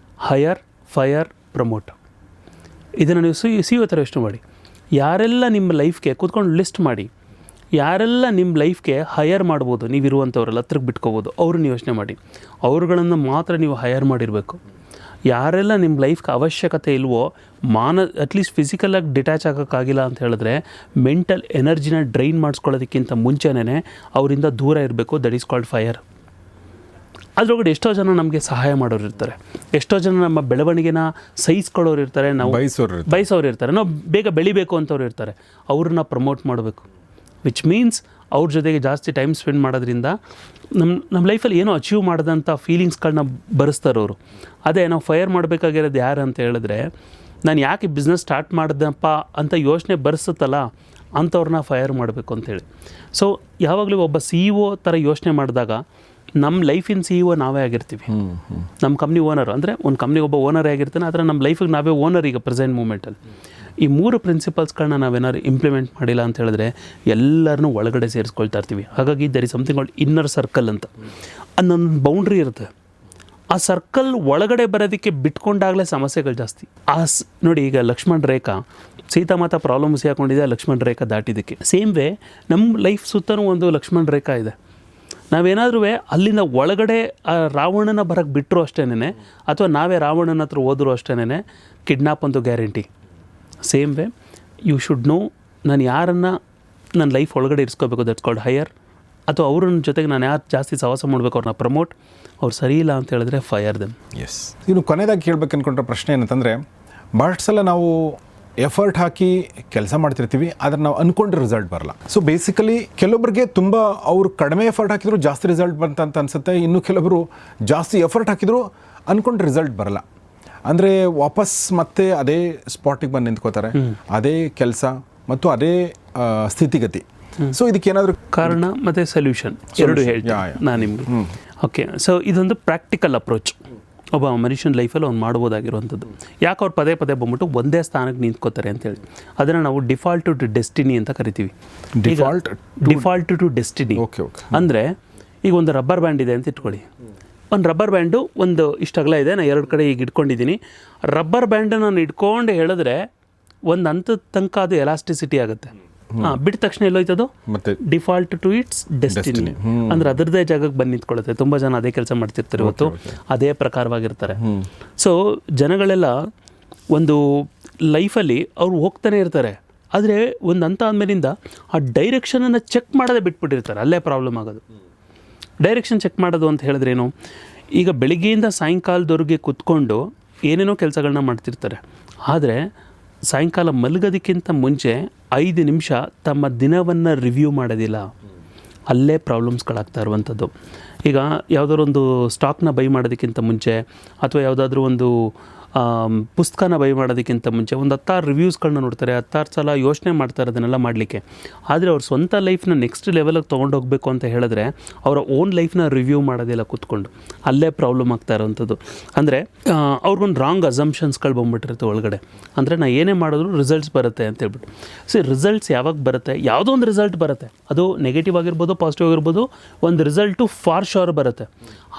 ಹೈಯರ್, ಫೈರ್, ಪ್ರಮೋಟ್. ಇದನ್ನು ನೀವು CEO ಥರ ಯೋಚನೆ ಮಾಡಿ. ಯಾರೆಲ್ಲ ನಿಮ್ಮ ಲೈಫ್ಗೆ ಕೂತ್ಕೊಂಡು ಲಿಸ್ಟ್ ಮಾಡಿ, ಯಾರೆಲ್ಲ ನಿಮ್ಮ ಲೈಫ್ಗೆ ಹೈಯರ್ ಮಾಡ್ಬೋದು, ನೀವಿರುವಂಥವ್ರೆಲ್ಲ ಹತ್ರಕ್ಕೆ ಬಿಟ್ಕೋಬೋದು, ಅವ್ರನ್ನ ಯೋಚನೆ ಮಾಡಿ. ಅವ್ರುಗಳನ್ನು ಮಾತ್ರ ನೀವು ಹೈಯರ್ ಮಾಡಿರಬೇಕು. ಯಾರೆಲ್ಲ ನಿಮ್ಮ ಲೈಫ್ಗೆ ಅವಶ್ಯಕತೆ ಇಲ್ವೋ, ಅಟ್ಲೀಸ್ಟ್ ಫಿಸಿಕಲಾಗಿ ಡಿಟ್ಯಾಚ್ ಆಗೋಕ್ಕಾಗಿಲ್ಲ ಅಂತ ಹೇಳಿದ್ರೆ ಮೆಂಟಲ್ ಎನರ್ಜಿನ ಡ್ರೈನ್ ಮಾಡಿಸ್ಕೊಳ್ಳೋದಕ್ಕಿಂತ ಮುಂಚೆನೇ ಅವರಿಂದ ದೂರ ಇರಬೇಕು. That is called fire. ಅದರೊಳಗಡೆ ಎಷ್ಟೋ ಜನ ನಮಗೆ ಸಹಾಯ ಮಾಡೋರು ಇರ್ತಾರೆ, ಎಷ್ಟೋ ಜನ ನಮ್ಮ ಬೆಳವಣಿಗೆನ ಸಹಿಸ್ಕೊಳ್ಳೋರು ಇರ್ತಾರೆ, ನಾವು ಬಯಸೋರು ಇರ್ತಾರೆ, ನಾವು ಬೇಗ ಬೆಳಿಬೇಕು ಅಂತವ್ರು ಇರ್ತಾರೆ. ಅವ್ರನ್ನ ಪ್ರಮೋಟ್ ಮಾಡಬೇಕು. ವಿಚ್ ಮೀನ್ಸ್ ಅವ್ರ ಜೊತೆಗೆ ಜಾಸ್ತಿ ಟೈಮ್ ಸ್ಪೆಂಡ್ ಮಾಡೋದ್ರಿಂದ ನಮ್ಮ ಲೈಫಲ್ಲಿ ಏನೋ ಅಚೀವ್ ಮಾಡಿದಂಥ ಫೀಲಿಂಗ್ಸ್ಗಳನ್ನ ಬರೆಸ್ತಾರೆ ಅವರು. ಅದೇ ನಾವು ಫೈರ್ ಮಾಡಬೇಕಾಗಿರೋದು ಯಾರು ಅಂತ ಹೇಳಿದ್ರೆ, ನಾನು ಯಾಕೆ ಬಿಸ್ನೆಸ್ ಸ್ಟಾರ್ಟ್ ಮಾಡ್ದಪ್ಪ ಅಂತ ಯೋಚನೆ ಬರ್ಸುತ್ತಲ್ಲ ಅಂಥವ್ರನ್ನ ಫೈರ್ ಮಾಡಬೇಕು ಅಂತೇಳಿ. ಸೊ ಯಾವಾಗಲೂ ಒಬ್ಬ CEO ಥರ ಯೋಚನೆ ಮಾಡಿದಾಗ ನಮ್ಮ ಲೈಫಿನ CEO ನಾವೇ ಆಗಿರ್ತೀವಿ. ನಮ್ಮ ಕಂಪ್ನಿ ಓನರ್ ಅಂದರೆ ಒಂದು ಕಂಪ್ನಿಗೆ ಒಬ್ಬ ಓನರೇ ಆಗಿರ್ತಾನೆ, ಆದರೆ ನಮ್ಮ ಲೈಫಿಗೆ ನಾವೇ ಓನರ್ ಈಗ ಪ್ರೆಸೆಂಟ್ ಮೂಮೆಂಟಲ್ಲಿ. ಈ 3 ಪ್ರಿನ್ಸಿಪಲ್ಸ್ಗಳನ್ನ ನಾವೇನಾದ್ರು ಇಂಪ್ಲಿಮೆಂಟ್ ಮಾಡಿಲ್ಲ ಅಂತ ಹೇಳಿದ್ರೆ ಎಲ್ಲರನ್ನೂ ಒಳಗಡೆ ಸೇರಿಸ್ಕೊಳ್ತಾ ಇರ್ತೀವಿ. ಹಾಗಾಗಿ there is something called inner circle ಅಂತ, ಅನ್ನೊಂದು ಬೌಂಡ್ರಿ ಇರುತ್ತೆ. ಆ ಸರ್ಕಲ್ ಒಳಗಡೆ ಬರೋದಕ್ಕೆ ಬಿಟ್ಕೊಂಡಾಗಲೇ ಸಮಸ್ಯೆಗಳು ಜಾಸ್ತಿ. ನೋಡಿ, ಈಗ ಲಕ್ಷ್ಮಣ್ ರೇಖಾ, ಸೀತಾಮಾತಾ ಪ್ರಾಬ್ಲಮ್ ಹಾಕೊಂಡಿದೆ ಲಕ್ಷ್ಮಣ್ ರೇಖಾ ದಾಟಿದ್ದಕ್ಕೆ. ಸೇಮ್ ವೇ ನಮ್ಮ ಲೈಫ್ ಸುತ್ತಲೂ ಒಂದು ಲಕ್ಷ್ಮಣ್ ರೇಖಾ ಇದೆ. ನಾವೇನಾದ್ರೂ ಅಲ್ಲಿಂದ ಒಳಗಡೆ ರಾವಣನ ಬರೋಕ್ಕೆ ಬಿಟ್ಟರು ಅಷ್ಟೇನೆ, ಅಥವಾ ನಾವೇ ರಾವಣನ ಹತ್ರ ಹೋದರೂ ಅಷ್ಟೇನೆ ಕಿಡ್ನಾಪ್ ಅಂತೂ guarantee. Same way you should know, ನಾನು ಯಾರನ್ನು ನನ್ನ ಲೈಫ್ ಒಳಗಡೆ ಇರಿಸ್ಕೋಬೇಕು, ದಟ್ಸ್ ಕಾಲ್ಡ್ ಹೈಯರ್. ಅಥವಾ ಅವ್ರ ಜೊತೆಗೆ ನಾನು ಯಾರು ಜಾಸ್ತಿ ಸಹವಾಸ ಮಾಡಬೇಕು, ಅವ್ರನ್ನ ಪ್ರಮೋಟ್. ಅವ್ರು ಸರಿ ಇಲ್ಲ ಅಂತ ಹೇಳಿದ್ರೆ ಫೈರ್ ದೆಮ್. ಎಸ್. ಇನ್ನು ಕೊನೆಯದಾಗಿ ಕೇಳಬೇಕು ಅಂದ್ಕೊಂಡ್ರೆ ಪ್ರಶ್ನೆ ಏನಂತಂದರೆ, ಭಾಳಷ್ಟು ಸಲ ನಾವು ಎಫರ್ಟ್ ಹಾಕಿ ಕೆಲಸ ಮಾಡ್ತಿರ್ತೀವಿ, ಆದರೆ ನಾವು ಅಂದ್ಕೊಂಡ್ರೆ ರಿಸಲ್ಟ್ ಬರಲ್ಲ. ಸೊ ಬೇಸಿಕಲಿ ಕೆಲವೊಬ್ಬರಿಗೆ ತುಂಬ ಅವರು ಕಡಿಮೆ ಎಫರ್ಟ್ ಹಾಕಿದ್ರು ಜಾಸ್ತಿ ರಿಸಲ್ಟ್ ಬಂತಂತ ಅನಿಸುತ್ತೆ. ಇನ್ನು ಕೆಲವರು ಜಾಸ್ತಿ ಎಫರ್ಟ್ ಹಾಕಿದ್ರು ಅಂದ್ಕೊಂಡ್ರೆ ರಿಸಲ್ಟ್ ಬರಲ್ಲ. ಅಂದರೆ ವಾಪಸ್ ಮತ್ತೆ ಅದೇ ಸ್ಪಾಟಿಗೆ ಬಂದು ನಿಂತ್ಕೋತಾರೆ, ಅದೇ ಕೆಲಸ ಮತ್ತು ಅದೇ ಸ್ಥಿತಿಗತಿ. ಸೊ ಇದಕ್ಕೇನಾದರೂ ಕಾರಣ ಮತ್ತು ಸೊಲ್ಯೂಷನ್ ಎರಡು ಹೇಳ್ತೀನಿ ನಾನು ನಿಮಗೆ. ಓಕೆ, ಸೊ ಇದೊಂದು ಪ್ರಾಕ್ಟಿಕಲ್ ಅಪ್ರೋಚ್ ಒಬ್ಬ ಮನುಷ್ಯನ ಲೈಫಲ್ಲಿ ಅವ್ನು ಮಾಡ್ಬೋದಾಗಿರುವಂಥದ್ದು. ಯಾಕೆ ಅವ್ರು ಪದೇ ಪದೇ ಬಂದ್ಬಿಟ್ಟು ಒಂದೇ ಸ್ಥಾನಕ್ಕೆ ನಿಂತ್ಕೋತಾರೆ ಅಂತೇಳಿ, ಅದನ್ನು ನಾವು ಡಿಫಾಲ್ಟ್ ಟು ಡೆಸ್ಟಿನಿ ಅಂತ ಕರಿತೀವಿ. ಡಿಫಾಲ್ಟ್ ಟು ಡೆಸ್ಟಿನಿ ಅಂದರೆ, ಈಗ ಒಂದು ರಬ್ಬರ್ ಬ್ಯಾಂಡ್ ಇದೆ ಅಂತ ಇಟ್ಕೊಳ್ಳಿ. ಒಂದು ರಬ್ಬರ್ ಬ್ಯಾಂಡು ಒಂದು ಇಷ್ಟು ಅಗಲ ಇದೆ, ನಾನು 2 ಕಡೆ ಈಗ ಇಟ್ಕೊಂಡಿದ್ದೀನಿ. ರಬ್ಬರ್ ಬ್ಯಾಂಡನ್ನು ನಾನು ಇಟ್ಕೊಂಡು ಹೇಳಿದ್ರೆ ಒಂದು ಹಂತದ ತನಕ ಅದು ಎಲಾಸ್ಟಿಸಿಟಿ ಆಗುತ್ತೆ. ಬಿಟ್ಟ ತಕ್ಷಣ ಎಲ್ಲೋಯ್ತದು ಡಿಫಾಲ್ಟ್ ಟು ಇಟ್ಸ್ ಡೆಸ್ಟಿನಿ, ಅಂದ್ರೆ ಅದರದೇ ಜಾಗಕ್ಕೆ ಬಂದು ನಿಂತ್ಕೊಳ್ಳುತ್ತೆ. ತುಂಬ ಜನ ಅದೇ ಕೆಲಸ ಮಾಡ್ತಿರ್ತಾರೆ ಇವತ್ತು, ಅದೇ ಪ್ರಕಾರವಾಗಿರ್ತಾರೆ. ಸೊ ಜನಗಳೆಲ್ಲ ಒಂದು ಲೈಫಲ್ಲಿ ಅವ್ರು ಹೋಗ್ತಾನೆ ಇರ್ತಾರೆ, ಆದರೆ ಒಂದು ಹಂತ ಆದಮೇಲಿಂದ ಆ ಡೈರೆಕ್ಷನನ್ನು ಚೆಕ್ ಮಾಡೋದೇ ಬಿಟ್ಬಿಟ್ಟಿರ್ತಾರೆ. ಅಲ್ಲೇ ಪ್ರಾಬ್ಲಮ್ ಆಗೋದು. ಡೈರೆಕ್ಷನ್ ಚೆಕ್ ಮಾಡೋದು ಅಂತ ಹೇಳಿದ್ರೇನು, ಈಗ ಬೆಳಿಗ್ಗೆಯಿಂದ ಸಾಯಂಕಾಲದವರೆಗೆ ಕೂತ್ಕೊಂಡು ಏನೇನೋ ಕೆಲಸಗಳನ್ನ ಮಾಡ್ತಿರ್ತಾರೆ, ಆದರೆ ಸಾಯಂಕಾಲ ಮಲಗೋದಕ್ಕಿಂತ ಮುಂಚೆ 5 ನಿಮಿಷ ತಮ್ಮ ದಿನವನ್ನು ರಿವ್ಯೂ ಮಾಡೋದಿಲ್ಲ. ಅಲ್ಲೇ ಪ್ರಾಬ್ಲಮ್ಸ್ಗಳಾಗ್ತಾ ಇರುವಂಥದ್ದು. ಈಗ ಯಾವುದಾದ್ರು ಒಂದು ಸ್ಟಾಕ್ನ ಬೈ ಮಾಡೋದಕ್ಕಿಂತ ಮುಂಚೆ, ಅಥವಾ ಯಾವುದಾದ್ರೂ ಒಂದು ಪುಸ್ತಕನ ಬೈ ಮಾಡೋದಕ್ಕಿಂತ ಮುಂಚೆ ಒಂದು 10 ರಿವ್ಯೂಸ್ಗಳನ್ನ ನೋಡ್ತಾರೆ, 10 ಸಲ ಯೋಚನೆ ಮಾಡ್ತಾರೆ ಅದನ್ನೆಲ್ಲ ಮಾಡಲಿಕ್ಕೆ. ಆದರೆ ಅವ್ರ ಸ್ವಂತ ಲೈಫ್ನ ನೆಕ್ಸ್ಟ್ ಲೆವೆಲಿಗೆ ತೊಗೊಂಡೋಗ್ಬೇಕು ಅಂತ ಹೇಳಿದ್ರೆ ಅವರ ಓನ್ ಲೈಫ್ನ ರಿವ್ಯೂ ಮಾಡೋದಿಲ್ಲ ಕೂತ್ಕೊಂಡು. ಅಲ್ಲೇ ಪ್ರಾಬ್ಲಮ್ ಆಗ್ತಾ ಇರೋವಂಥದ್ದು. ಅಂದರೆ ಅವ್ರಿಗೊಂದು ರಾಂಗ್ ಅಸಂಪ್ಷನ್ಸ್ಗಳು ಬಂದ್ಬಿಟ್ಟಿರುತ್ತೆ ಒಳಗಡೆ. ಅಂದರೆ ನಾನು ಏನೇ ಮಾಡಿದ್ರು ರಿಸಲ್ಟ್ಸ್ ಬರುತ್ತೆ ಅಂತ ಹೇಳ್ಬಿಟ್ಟು. ರಿಸಲ್ಟ್ಸ್ ಯಾವಾಗ ಬರುತ್ತೆ, ಯಾವುದೋ ಒಂದು ರಿಸಲ್ಟ್ ಬರುತ್ತೆ, ಅದು ನೆಗೆಟಿವ್ ಆಗಿರ್ಬೋದು ಪಾಸಿಟಿವ್ ಆಗಿರ್ಬೋದು, ಒಂದು ರಿಸಲ್ಟು ಫಾರ್ ಶೋರ್ ಬರುತ್ತೆ.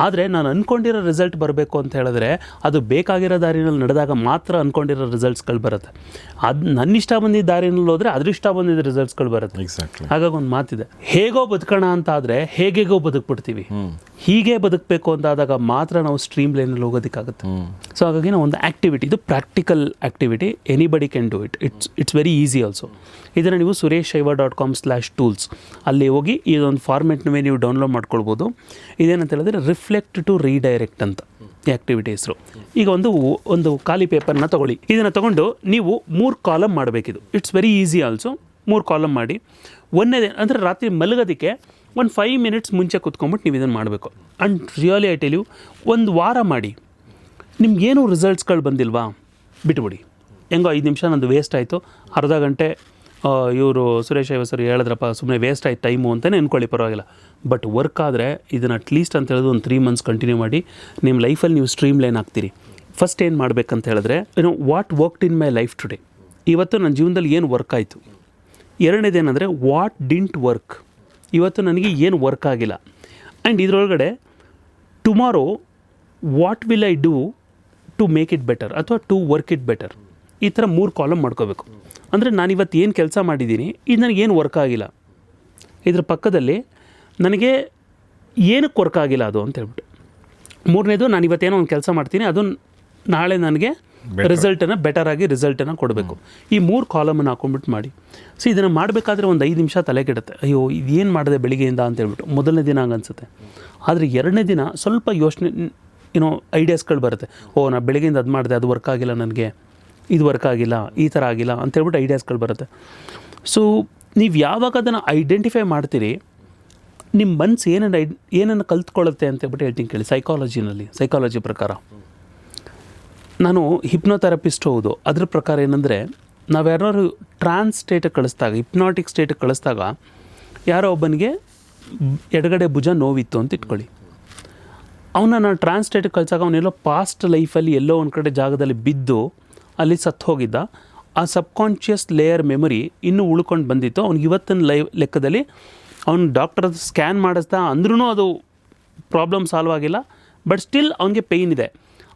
ಆದರೆ ನಾನು ಅಂದ್ಕೊಂಡಿರೋ ರಿಸಲ್ಟ್ ಬರಬೇಕು ಅಂತ ಹೇಳಿದ್ರೆ ಅದು ಬೇಕಾಗಿರೋ ದಾರಿನಲ್ಲಿ ನಡೆದಾಗ ಮಾತ್ರ ಅಂದ್ಕೊಂಡಿರೋ ರಿಸಲ್ಟ್ಸ್ಗಳು ಬರುತ್ತೆ. ಅದು ನನ್ನ ಇಷ್ಟ ಬಂದಿದ್ದ ದಾರಿನಲ್ಲಿ ಹೋದರೆ ಅದೃಷ್ಟ ಬಂದಿದ್ದ ರಿಸಲ್ಟ್ಸ್ಗಳು ಬರುತ್ತೆ. ಹಾಗಾಗಿ ಒಂದು ಮಾತಿದೆ, ಹೇಗೋ ಬದುಕೋಣ ಅಂತ ಆದರೆ ಹೇಗೇಗೋ ಬದುಕ್ಬಿಡ್ತೀವಿ. ಹೀಗೆ ಬದುಕಬೇಕು ಅಂತಾದಾಗ ಮಾತ್ರ ನಾವು ಸ್ಟ್ರೀಮ್ ಲೈನಲ್ಲಿ ಹೋಗೋದಕ್ಕಾಗುತ್ತೆ. ಸೊ ಹಾಗಾಗಿ ನಾವು ಒಂದು ಆ್ಯಕ್ಟಿವಿಟಿ, ಇದು practical activity, anybody can do it. It's very easy also. ಇದನ್ನು ನೀವು sureshshaiva.com/tools ಅಲ್ಲಿ ಹೋಗಿ ಇದೊಂದು ಫಾರ್ಮೆಟ್ನವೇ ನೀವು ಡೌನ್ಲೋಡ್ ಮಾಡ್ಕೊಳ್ಬೋದು. ಇದೇನಂತ ಹೇಳಿದ್ರೆ ರಿಫ್ಲೆಕ್ಟ್ ಟು ರೀಡೈರೆಕ್ಟ್ ಅಂತ ಈ ಆ್ಯಕ್ಟಿವಿಟಿ ಹೆಸರು. ಈಗ ಒಂದು ಖಾಲಿ ಪೇಪರ್ನ ತೊಗೊಳ್ಳಿ. ಇದನ್ನು ತೊಗೊಂಡು ನೀವು 3 ಕಾಲಮ್ ಮಾಡಬೇಕಿದು. It's very easy also. 3 column ಮಾಡಿ. ಒಂದೇ ಅಂದರೆ ರಾತ್ರಿ ಮಲಗೋದಕ್ಕೆ ಒಂದು 5 ಮಿನಿಟ್ಸ್ ಮುಂಚೆ ಕೂತ್ಕೊಂಡ್ಬಿಟ್ಟು ನೀವು ಇದನ್ನು ಮಾಡಬೇಕು. And really I tell you, ಒಂದು ವಾರ ಮಾಡಿ. ನಿಮ್ಗೇನು ರಿಸಲ್ಟ್ಸ್ಗಳು ಬಂದಿಲ್ವಾ ಬಿಟ್ಬಿಡಿ. ಹೆಂಗೋ 5 ನಿಮಿಷ ನಂದು ವೇಸ್ಟ್ ಆಯಿತು, ಅರ್ಧ ಗಂಟೆ ಇವರು ಸುರೇಶ್ ಶೈವ ಸರ್ ಹೇಳಿದ್ರಪ್ಪ ಸುಮ್ಮನೆ ವೇಸ್ಟ್ ಆಯ್ತು ಟೈಮು ಅಂತಲೇ ಅಂದ್ಕೊಳ್ಳಿ, ಪರವಾಗಿಲ್ಲ. ಬಟ್ ವರ್ಕ್ ಆದರೆ ಇದನ್ನು ಅಟ್ಲೀಸ್ಟ್ ಅಂತ ಹೇಳಿದ್ರೆ ಒಂದು 3 ಮಂತ್ಸ್ ಕಂಟಿನ್ಯೂ ಮಾಡಿ. ನಿಮ್ಮ ಲೈಫಲ್ಲಿ ನೀವು ಸ್ಟ್ರೀಮ್ ಲೈನ್ ಆಗ್ತೀರಿ. ಫಸ್ಟ್ ಏನು ಮಾಡಬೇಕಂತ ಹೇಳಿದ್ರೆ, what worked in my life today, ಇವತ್ತು ನನ್ನ ಜೀವನದಲ್ಲಿ ಏನು ವರ್ಕ್ ಆಯಿತು. ಎರಡನೇದೇನೆಂದರೆ ವಾಟ್ ಡಿಂಟ್ ವರ್ಕ್, ಇವತ್ತು ನನಗೆ ಏನು ವರ್ಕ್ ಆಗಿಲ್ಲ. ಆ್ಯಂಡ್ ಇದರೊಳಗಡೆ tomorrow what will I do to make it better ಅಥವಾ ಟು ವರ್ಕ್ ಇಟ್ ಬೆಟರ್. ಈ ಥರ 3 ಕಾಲಮ್ ಮಾಡ್ಕೋಬೇಕು. ಅಂದರೆ ನಾನಿವತ್ತು ಏನು ಕೆಲಸ ಮಾಡಿದ್ದೀನಿ, ಇದು ನನಗೇನು ವರ್ಕ್ ಆಗಿಲ್ಲ, ಇದ್ರ ಪಕ್ಕದಲ್ಲಿ ನನಗೆ ಏನಕ್ಕೆ ವರ್ಕ್ ಆಗಿಲ್ಲ ಅದು ಅಂತ ಹೇಳ್ಬಿಟ್ಟು. 3ನೇದು, ನಾನು ಇವತ್ತೇನೋ ಒಂದು ಕೆಲಸ ಮಾಡ್ತೀನಿ, ಅದು ನಾಳೆ ನನಗೆ ರಿಸಲ್ಟನ್ನು ಬೆಟರಾಗಿ ರಿಸಲ್ಟನ್ನು ಕೊಡಬೇಕು. ಈ 3 ಕಾಲಮನ್ನು ಹಾಕೊಂಡ್ಬಿಟ್ಟು ಮಾಡಿ. ಸೊ ಇದನ್ನು ಮಾಡಬೇಕಾದ್ರೆ ಒಂದು 5 ನಿಮಿಷ ತಲೆ ಕೆಡುತ್ತೆ, ಅಯ್ಯೋ ಇದೇನು ಮಾಡಿದೆ ಬೆಳಿಗ್ಗೆಯಿಂದ ಅಂತ ಹೇಳ್ಬಿಟ್ಟು. ಮೊದಲನೇ ದಿನ ಹಂಗೆ ಅನಿಸುತ್ತೆ. ಆದರೆ 2ನೇ ದಿನ ಸ್ವಲ್ಪ ಯೋಚನೆ, ಐಡಿಯಾಸ್ಗಳು ಬರುತ್ತೆ. ನಾನು ಬೆಳಿಗ್ಗೆಯಿಂದ ಅದು ಮಾಡಿದೆ, ಅದು ವರ್ಕ್ ಆಗಿಲ್ಲ, ನನಗೆ ಇದು ವರ್ಕ್ ಆಗಿಲ್ಲ, ಈ ಥರ ಆಗಿಲ್ಲ ಅಂತೇಳ್ಬಿಟ್ಟು ಐಡಿಯಾಸ್ಗಳು ಬರುತ್ತೆ. ಸೊ ನೀವು ಯಾವಾಗ ಅದನ್ನು ಐಡೆಂಟಿಫೈ ಮಾಡ್ತೀರಿ, ನಿಮ್ಮ ಮನಸ್ಸು ಏನನ್ನು ಕಲ್ತ್ಕೊಳ್ಳುತ್ತೆ ಅಂತೇಳ್ಬಿಟ್ಟು ಹೇಳ್ತೀನಿ ಕೇಳಿ. ಸೈಕಾಲಜಿ ಪ್ರಕಾರ ನಾನು ಹಿಪ್ನೋಥೆರಪಿಸ್ಟ್ ಹೌದು. ಅದ್ರ ಪ್ರಕಾರ ಏನಂದರೆ, ನಾವು ಯಾರು ಟ್ರಾನ್ಸ್ ಸ್ಟೇಟಿಗೆ ಕಳಿಸ್ದಾಗ, ಹಿಪ್ನಾಟಿಕ್ ಸ್ಟೇಟಿಗೆ ಕಳಿಸ್ದಾಗ, ಯಾರೋ ಒಬ್ಬನಿಗೆ ಎಡಗಡೆ ಭುಜ ನೋವಿತ್ತು ಅಂತ ಇಟ್ಕೊಳ್ಳಿ. ಅವನ್ನ ನಾನು ಟ್ರಾನ್ಸ್ ಸ್ಟೇಟಿಗೆ ಕಳಿಸಾಗ ಅವನೆಲ್ಲೋ ಪಾಸ್ಟ್ ಲೈಫಲ್ಲಿ ಎಲ್ಲೋ ಒಂದು ಕಡೆ ಜಾಗದಲ್ಲಿ ಬಿದ್ದು ಅಲ್ಲಿ ಸತ್ತು ಹೋಗಿದ್ದ. ಆ ಸಬ್ಕಾನ್ಷಿಯಸ್ ಲೇಯರ್ ಮೆಮೊರಿ ಇನ್ನೂ ಉಳ್ಕೊಂಡು ಬಂದಿತ್ತು. ಅವ್ನಿಗೆ ಇವತ್ತಿನ ಲೆಕ್ಕದಲ್ಲಿ ಅವ್ನು ಡಾಕ್ಟರ್ ಸ್ಕ್ಯಾನ್ ಮಾಡಿಸ್ದ ಅಂದ್ರೂ ಅದು ಪ್ರಾಬ್ಲಮ್ ಸಾಲ್ವ್ ಆಗಿಲ್ಲ. ಬಟ್ ಸ್ಟಿಲ್ ಅವನಿಗೆ ಪೇಯ್ನ್ ಇದೆ.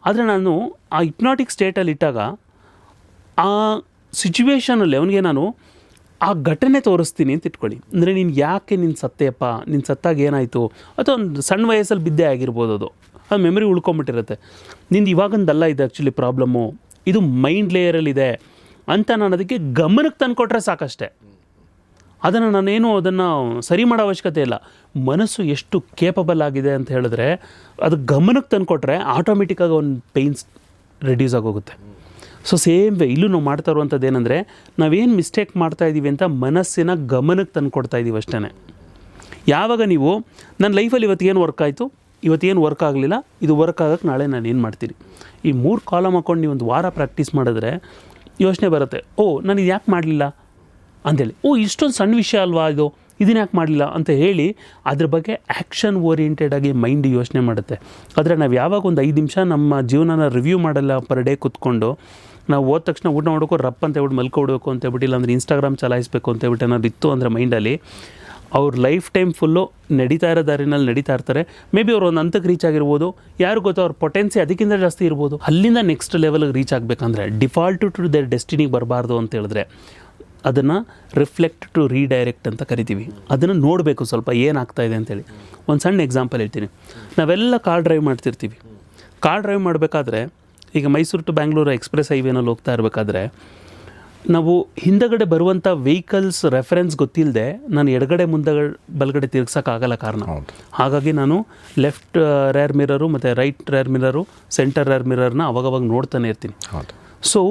ಆದರೆ ನಾನು ಆ ಹಿಪ್ನಾಟಿಕ್ ಸ್ಟೇಟಲ್ಲಿ ಇಟ್ಟಾಗ ಆ ಸಿಚುವೇಷನಲ್ಲಿ ಅವನಿಗೆ ನಾನು ಆ ಘಟನೆ ತೋರಿಸ್ತೀನಿ ಅಂತ ಇಟ್ಕೊಳ್ಳಿ. ಅಂದರೆ ನೀನು ಯಾಕೆ ನೀನು ಸತ್ತೆಯಪ್ಪ, ನೀನು ಸತ್ತಾಗ ಏನಾಯಿತು, ಅಥವಾ ಒಂದು ಸಣ್ಣ ವಯಸ್ಸಲ್ಲಿ ಬಿದ್ದೆ ಆಗಿರ್ಬೋದು, ಅದು ಮೆಮೊರಿ ಉಳ್ಕೊಂಬಿಟ್ಟಿರುತ್ತೆ. ನಿಂದು ಇವಾಗಂದಲ್ಲ ಇದು ಆ್ಯಕ್ಚುಲಿ ಪ್ರಾಬ್ಲಮ್ಮು, ಇದು ಮೈಂಡ್ ಲೇಯರಲ್ಲಿದೆ ಅಂತ ನಾನು ಅದಕ್ಕೆ ಗಮನಕ್ಕೆ ತಂದುಕೊಟ್ರೆ ಸಾಕಷ್ಟೆ. ಅದನ್ನು ಸರಿ ಮಾಡೋ ಅವಶ್ಯಕತೆ ಇಲ್ಲ. ಮನಸ್ಸು ಎಷ್ಟು ಕೇಪಬಲ್ ಆಗಿದೆ ಅಂತ ಹೇಳಿದ್ರೆ ಅದು ಗಮನಕ್ಕೆ ತಂದುಕೊಟ್ರೆ ಆಟೋಮೆಟಿಕ್ಕಾಗಿ ಒಂದು ಪೇಯ್ನ್ಸ್ ರೆಡ್ಯೂಸ್ ಆಗೋಗುತ್ತೆ. ಸೊ ಸೇಮ್ ವೇ ಇಲ್ಲೂ ನಾವು ಮಾಡ್ತಾ ಇರುವಂಥದ್ದು ಏನಂದರೆ, ನಾವೇನು ಮಿಸ್ಟೇಕ್ ಮಾಡ್ತಾಯಿದ್ದೀವಿ ಅಂತ ಮನಸ್ಸಿನ ಗಮನಕ್ಕೆ ತಂದು ಕೊಡ್ತಾ ಇದ್ದೀವಿ ಅಷ್ಟೇ. ಯಾವಾಗ ನೀವು ನನ್ನ ಲೈಫಲ್ಲಿ ಇವತ್ತೇನು ವರ್ಕ್ ಆಯಿತು, ಇವತ್ತೇನು ವರ್ಕ್ ಆಗಲಿಲ್ಲ, ಇದು ವರ್ಕ್ ಆಗೋಕ್ಕೆ ನಾಳೆ ನಾನು ಏನು ಮಾಡ್ತೀನಿ, ಈ 3 ಕಾಲಮ್ ಹಾಕ್ಕೊಂಡು ನೀವು ಒಂದು ವಾರ ಪ್ರಾಕ್ಟೀಸ್ ಮಾಡಿದ್ರೆ ಯೋಚನೆ ಬರುತ್ತೆ, ನಾನು ಇದು ಯಾಕೆ ಮಾಡಲಿಲ್ಲ ಅಂಥೇಳಿ, ಇಷ್ಟೊಂದು ಸಣ್ಣ ವಿಷಯ ಅಲ್ವಾ ಇದು, ಇದನ್ನ ಯಾಕೆ ಮಾಡಲಿಲ್ಲ ಅಂತ ಹೇಳಿ ಅದ್ರ ಬಗ್ಗೆ ಆ್ಯಕ್ಷನ್ ಓರಿಯೆಂಟೆಡ್ ಆಗಿ ಮೈಂಡ್ ಯೋಚನೆ ಮಾಡುತ್ತೆ. ಆದರೆ ನಾವು ಯಾವಾಗ ಒಂದು 5 ನಿಮಿಷ ನಮ್ಮ ಜೀವನನ ರಿವ್ಯೂ ಮಾಡಲ್ಲ ಪರ್ ಡೇ ಕೂತ್ಕೊಂಡು, ನಾವು ಹೋದ ತಕ್ಷಣ ಊಟ ಮಾಡೋಕ್ಕೂ ರಪ್ ಅಂತ ಹೇಳ್ಬಿಟ್ಟು ಮಲ್ಕೊಡ್ಬೇಕು ಅಂತ ಹೇಳ್ಬಿಟ್ಟು, ಇಲ್ಲಾಂದರೆ ಇನ್ಸ್ಟಾಗ್ರಾಮ್ ಚಲಾಯಿಸಬೇಕು ಅಂತ ಹೇಳ್ಬಿಟ್ಟು ಏನಾದ್ರು ಇತ್ತು ಅಂದರೆ ಮೈಂಡಲ್ಲಿ, ಅವ್ರ ಲೈಫ್ ಟೈಮ್ ಫುಲ್ಲು ನಡೀತಾ ಇರೋ ದಾರಿನಲ್ಲಿ ನಡೀತಾ ಇರ್ತಾರೆ. ಮೇ ಬಿ ಅವ್ರು ಒಂದು ಹಂತಕ್ಕೆ ರೀಚ್ ಆಗಿರ್ಬೋದು, ಯಾರು ಗೊತ್ತೋ ಅವ್ರ ಪೊಟೆನ್ಸಿ ಅದಕ್ಕಿಂತ ಜಾಸ್ತಿ ಇರ್ಬೋದು. ಅಲ್ಲಿಂದ ನೆಕ್ಸ್ಟ್ ಲೆವೆಲ್ಗೆ ರೀಚ್ ಆಗಬೇಕಂದ್ರೆ ಡಿಫಾಲ್ಟ್ ಟು ದೇರ್ ಡೆಸ್ಟಿನಿಗೆ ಬರಬಾರ್ದು ಅಂತ ಹೇಳಿದ್ರೆ ಅದನ್ನು ರಿಫ್ಲೆಕ್ಟ್ ಟು ರೀಡೈರೆಕ್ಟ್ ಅಂತ ಕರಿತೀವಿ. ಅದನ್ನು ನೋಡಬೇಕು ಸ್ವಲ್ಪ ಏನಾಗ್ತಾಯಿದೆ ಅಂತೇಳಿ. ಒಂದು ಸಣ್ಣ ಎಕ್ಸಾಂಪಲ್ ಹೇಳ್ತೀನಿ. ನಾವೆಲ್ಲ ಕಾರ್ ಡ್ರೈವ್ ಮಾಡ್ತಿರ್ತೀವಿ. ಕಾರ್ ಡ್ರೈವ್ ಮಾಡಬೇಕಾದ್ರೆ, ಈಗ ಮೈಸೂರು ಟು ಬ್ಯಾಂಗ್ಳೂರು ಎಕ್ಸ್ಪ್ರೆಸ್ ಹೈವೇನಲ್ಲಿ ಹೋಗ್ತಾ ಇರಬೇಕಾದ್ರೆ, ನಾವು ಹಿಂದಗಡೆ ಬರುವಂಥ ವೆಹಿಕಲ್ಸ್ ರೆಫರೆನ್ಸ್ ಗೊತ್ತಿಲ್ಲದೆ ನಾನು ಎಡಗಡೆ ಬಲಗಡೆ ತಿರ್ಗ್ಸೋಕ್ಕಾಗಲ್ಲ ಕಾರಣ. ಹಾಗಾಗಿ ನಾನು ಲೆಫ್ಟ್ ರೇರ್ ಮಿರರು ಮತ್ತು right rear mirror, centre rear ಮಿರರ್ನ ಅವಾಗವಾಗ ನೋಡ್ತಾನೆ ಇರ್ತೀನಿ. ಸೊ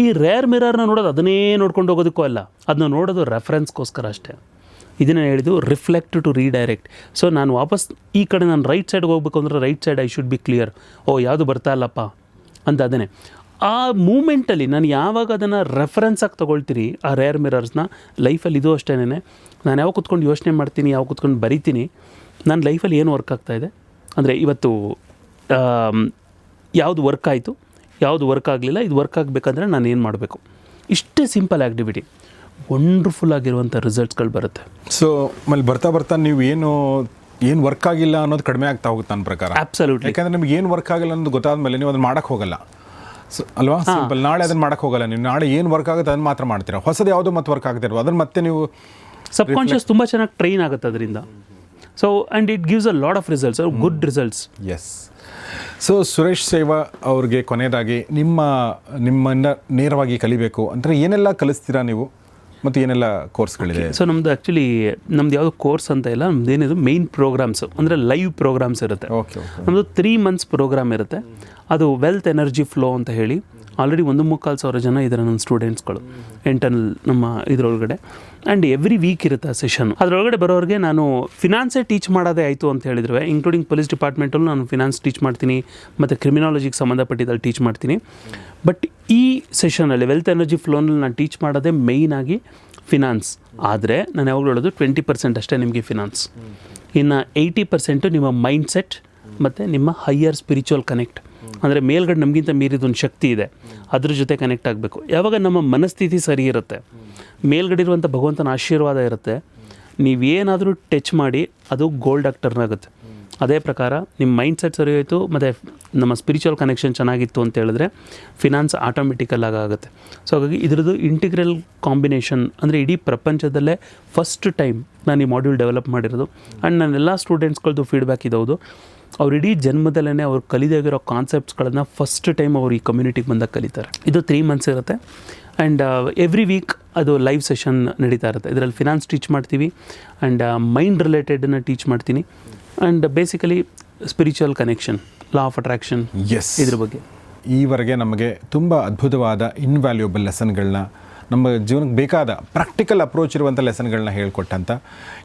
ಈ ರೇರ್ ಮಿರರ್ನ ನೋಡೋದು ಅದನ್ನೇ ನೋಡ್ಕೊಂಡು ಹೋಗೋದಕ್ಕೂ ಅಲ್ಲ, ಅದನ್ನ ನೋಡೋದು ರೆಫರೆನ್ಸ್ಗೋಸ್ಕರ ಅಷ್ಟೇ. ಇದನ್ನು ಹೇಳಿದ್ದು ರಿಫ್ಲೆಕ್ಟ್ ಟು ರೀಡೈರೆಕ್ಟ್. ಸೊ ನಾನು ವಾಪಸ್ ಈ ಕಡೆ ನಾನು ರೈಟ್ ಸೈಡ್ಗೆ ಹೋಗ್ಬೇಕು ಅಂದರೆ right side I should be clear, ಯಾವುದು ಬರ್ತಾ ಇಲ್ಲಪ್ಪ ಅಂತ. ಅದನ್ನೇ ಆ ಮೂಮೆಂಟಲ್ಲಿ ನಾನು ಯಾವಾಗ ಅದನ್ನು ರೆಫರೆನ್ಸಾಗಿ ತೊಗೊಳ್ತೀರಿ ಆ ರೇರ್ ಮಿರರ್ಸ್ನ, ಲೈಫಲ್ಲಿ ಇದು ಅಷ್ಟೇ. ನಾನು ಯಾವಾಗ ಕೂತ್ಕೊಂಡು ಯೋಚನೆ ಮಾಡ್ತೀನಿ, ಯಾವಾಗ ಕೂತ್ಕೊಂಡು ಬರಿತೀನಿ, ನನ್ನ ಲೈಫಲ್ಲಿ ಏನು ವರ್ಕ್ ಆಗ್ತಾಯಿದೆ ಅಂದರೆ ಇವತ್ತು ಯಾವುದು ವರ್ಕ್ ಆಯಿತು, ಯಾವುದು ವರ್ಕ್ ಆಗಲಿಲ್ಲ, ಇದು ವರ್ಕ್ ಆಗಬೇಕಂದ್ರೆ ನಾನು ಏನು ಮಾಡಬೇಕು. ಇಷ್ಟೇ ಸಿಂಪಲ್ ಆ್ಯಕ್ಟಿವಿಟಿ, ವಂಡರ್ಫುಲ್ ಆಗಿರುವಂಥ ರಿಸಲ್ಟ್ಸ್ಗಳು ಬರುತ್ತೆ. ಸೊ ಆಮೇಲೆ ಬರ್ತಾ ನೀವು ಏನು ವರ್ಕ್ ಆಗಿಲ್ಲ ಅನ್ನೋದು ಕಡಿಮೆ ಆಗ್ತಾ ಹೋಗುತ್ತೆ ನನ್ನ ಪ್ರಕಾರ. ಅಬ್ಸಲ್ಯೂಟ್ಲಿ. ಯಾಕಂದರೆ ನಿಮ್ಗೆ ಏನು ವರ್ಕ್ ಆಗಿಲ್ಲ ಅನ್ನೋದು ಗೊತ್ತಾದ ಮೇಲೆ ನೀವು ಅದನ್ನು ಮಾಡೋಕ್ಕೆ ಹೋಗಲ್ಲ. ಸೊ ಅಲ್ವಾ, ಸಿಂಪಲ್. ನಾಳೆ ಅದನ್ನು ಮಾಡೋಕ್ಕೆ ಹೋಗಲ್ಲ ನೀವು. ನಾಳೆ ಏನು ವರ್ಕ್ ಆಗುತ್ತೆ ಅದನ್ನು ಮಾತ್ರ ಮಾಡ್ತೀರಾ. ಹೊಸದು ಯಾವುದೋ ಮತ್ತೆ ವರ್ಕ್ ಆಗ್ತಿರೋ ಅದನ್ನು ಮತ್ತೆ ನೀವು ಸಬ್ಕಾನ್ಷಿಯಸ್ ತುಂಬ ಚೆನ್ನಾಗಿ ಟ್ರೈನ್ ಆಗುತ್ತೆ ಅದರಿಂದ. So and it gives a lot of results, good results. Yes. So Suresh ಸೇವಾ ಅವ್ರಿಗೆ ಕೊನೆಯದಾಗಿ ನಿಮ್ಮನ್ನು ನೇರವಾಗಿ ಕಲಿಬೇಕು ಅಂದರೆ ಏನೆಲ್ಲ ಕಲಿಸ್ತೀರಾ ನೀವು ಮತ್ತು ಏನೆಲ್ಲ ಕೋರ್ಸ್ಗಳಿದೆ? ಸೊ ನಮ್ಮದು ಆ್ಯಕ್ಚುಲಿ ಯಾವುದೋ ಕೋರ್ಸ್ ಅಂತ ಇಲ್ಲ, ನಮ್ದು ಏನಿದು ಮೇನ್ ಪ್ರೋಗ್ರಾಮ್ಸು ಅಂದರೆ ಲೈವ್ ಪ್ರೋಗ್ರಾಮ್ಸ್ ಇರುತ್ತೆ. ನಮ್ಮದು 3 months ಪ್ರೋಗ್ರಾಮ್ ಇರುತ್ತೆ. ಅದು ವೆಲ್ತ್ ಎನರ್ಜಿ ಫ್ಲೋ ಅಂತ ಹೇಳಿ ಆಲ್ರೆಡಿ 1,3,400 ಜನ ಇದ್ದಾರೆ ನನ್ನ ಸ್ಟೂಡೆಂಟ್ಸ್ಗಳು ಇಂಟರ್ನಲ್ ನಮ್ಮ ಇದರೊಳಗಡೆ. ಆ್ಯಂಡ್ ಎವ್ರಿ ವೀಕ್ ಇರುತ್ತೆ ಆ ಸೆಷನ್. ಅದರೊಳಗಡೆ ಬರೋರಿಗೆ ನಾನು ಫಿನಾನ್ಸೇ ಟೀಚ್ ಮಾಡೋದೇ ಆಯಿತು ಅಂತ ಹೇಳಿದ್ರೆ, ಇನ್ಕ್ಲೂಡಿಂಗ್ ಪೊಲೀಸ್ ಡಿಪಾರ್ಟ್ಮೆಂಟಲ್ಲೂ ನಾನು ಫಿನಾನ್ಸ್ ಟೀಚ್ ಮಾಡ್ತೀನಿ ಮತ್ತು ಕ್ರಿಮಿನಾಲಜಿಗೆ ಸಂಬಂಧಪಟ್ಟಿದ್ದಲ್ಲಿ ಟೀಚ್ ಮಾಡ್ತೀನಿ. ಬಟ್ ಈ ಸೆಷನಲ್ಲಿ ವೆಲ್ತ್ ಎನರ್ಜಿ ಫ್ಲೋನಲ್ಲಿ ನಾನು ಟೀಚ್ ಮಾಡೋದೇ ಮೇಯ್ನಾಗಿ ಫಿನಾನ್ಸ್. ಆದರೆ ನಾನು ಯಾವಾಗಲೂ ಹೇಳೋದು 20% ಅಷ್ಟೇ ನಿಮಗೆ ಫಿನಾನ್ಸ್, ಇನ್ನು 80% ನಿಮ್ಮ ಮೈಂಡ್ ಸೆಟ್ ಮತ್ತು ನಿಮ್ಮ ಹೈಯರ್ ಸ್ಪಿರಿಚುವಲ್ ಕನೆಕ್ಟ್. ಅಂದರೆ ಮೇಲ್ಗಡೆ ನಮಗಿಂತ ಮೀರಿದೊಂದು ಶಕ್ತಿ ಇದೆ, ಅದ್ರ ಜೊತೆ ಕನೆಕ್ಟ್ ಆಗಬೇಕು. ಯಾವಾಗ ನಮ್ಮ ಮನಸ್ಥಿತಿ ಸರಿ ಇರುತ್ತೆ, ಮೇಲ್ಗಡೆ ಇರುವಂಥ ಭಗವಂತನ ಆಶೀರ್ವಾದ ಇರುತ್ತೆ, ನೀವೇನಾದರೂ ಟಚ್ ಮಾಡಿ ಅದು ಗೋಲ್ಡ್ ಆಗಿ ಟರ್ನ್ ಆಗುತ್ತೆ. ಅದೇ ಪ್ರಕಾರ ನಿಮ್ಮ ಮೈಂಡ್ ಸೆಟ್ ಸರಿ ಹೋಯಿತು ಮತ್ತು ನಮ್ಮ ಸ್ಪಿರಿಚುವಲ್ ಕನೆಕ್ಷನ್ ಚೆನ್ನಾಗಿತ್ತು ಅಂತ ಹೇಳಿದ್ರೆ ಫಿನಾನ್ಸ್ ಆಟೋಮೆಟಿಕಲ್ ಆಗುತ್ತೆ. ಸೊ ಹಾಗಾಗಿ ಇದರದ್ದು ಇಂಟಿಗ್ರಲ್ ಕಾಂಬಿನೇಷನ್ ಅಂದರೆ ಇಡೀ ಪ್ರಪಂಚದಲ್ಲೇ ಫಸ್ಟ್ ಟೈಮ್ ನಾನು ಈ ಮಾಡ್ಯೂಲ್ ಡೆವಲಪ್ ಮಾಡಿರೋದು. ಆ್ಯಂಡ್ ನನ್ನೆಲ್ಲ ಸ್ಟೂಡೆಂಟ್ಸ್ಗಳದ್ದು ಫೀಡ್ಬ್ಯಾಕ್ ಇದೌದು, ಅವ್ರು ಇಡೀ ಜನ್ಮದಲ್ಲೇ ಅವ್ರು ಕಲಿದಾಗಿರೋ ಕಾನ್ಸೆಪ್ಟ್ಸ್ಗಳನ್ನು ಫಸ್ಟ್ ಟೈಮ್ ಅವ್ರು ಈ ಕಮ್ಯುನಿಟಿಗೆ ಬಂದಾಗ ಕಲಿತಾರೆ. ಇದು 3 months ಇರುತ್ತೆ. ಆ್ಯಂಡ್ ಎವ್ರಿ ವೀಕ್ ಅದು ಲೈವ್ ಸೆಷನ್ ನಡೀತಾ ಇರುತ್ತೆ. ಇದರಲ್ಲಿ ಫಿನಾನ್ಸ್ ಟೀಚ್ ಮಾಡ್ತೀವಿ ಆ್ಯಂಡ್ ಮೈಂಡ್ ರಿಲೇಟೆಡನ್ನು ಟೀಚ್ ಮಾಡ್ತೀನಿ. And basically spiritual connection, law of attraction, ಇದ್ರ ಬಗ್ಗೆ ಈವರೆಗೆ ನಮಗೆ ತುಂಬ ಅದ್ಭುತವಾದ ಇನ್ವ್ಯಾಲ್ಯೂಬಲ್ ಲೆಸನ್ಗಳನ್ನ, ನಮ್ಮ ಜೀವನಕ್ಕೆ ಬೇಕಾದ ಪ್ರಾಕ್ಟಿಕಲ್ ಅಪ್ರೋಚ್ ಇರುವಂಥ ಲೆಸನ್ಗಳನ್ನ ಹೇಳ್ಕೊಟ್ಟಂಥ,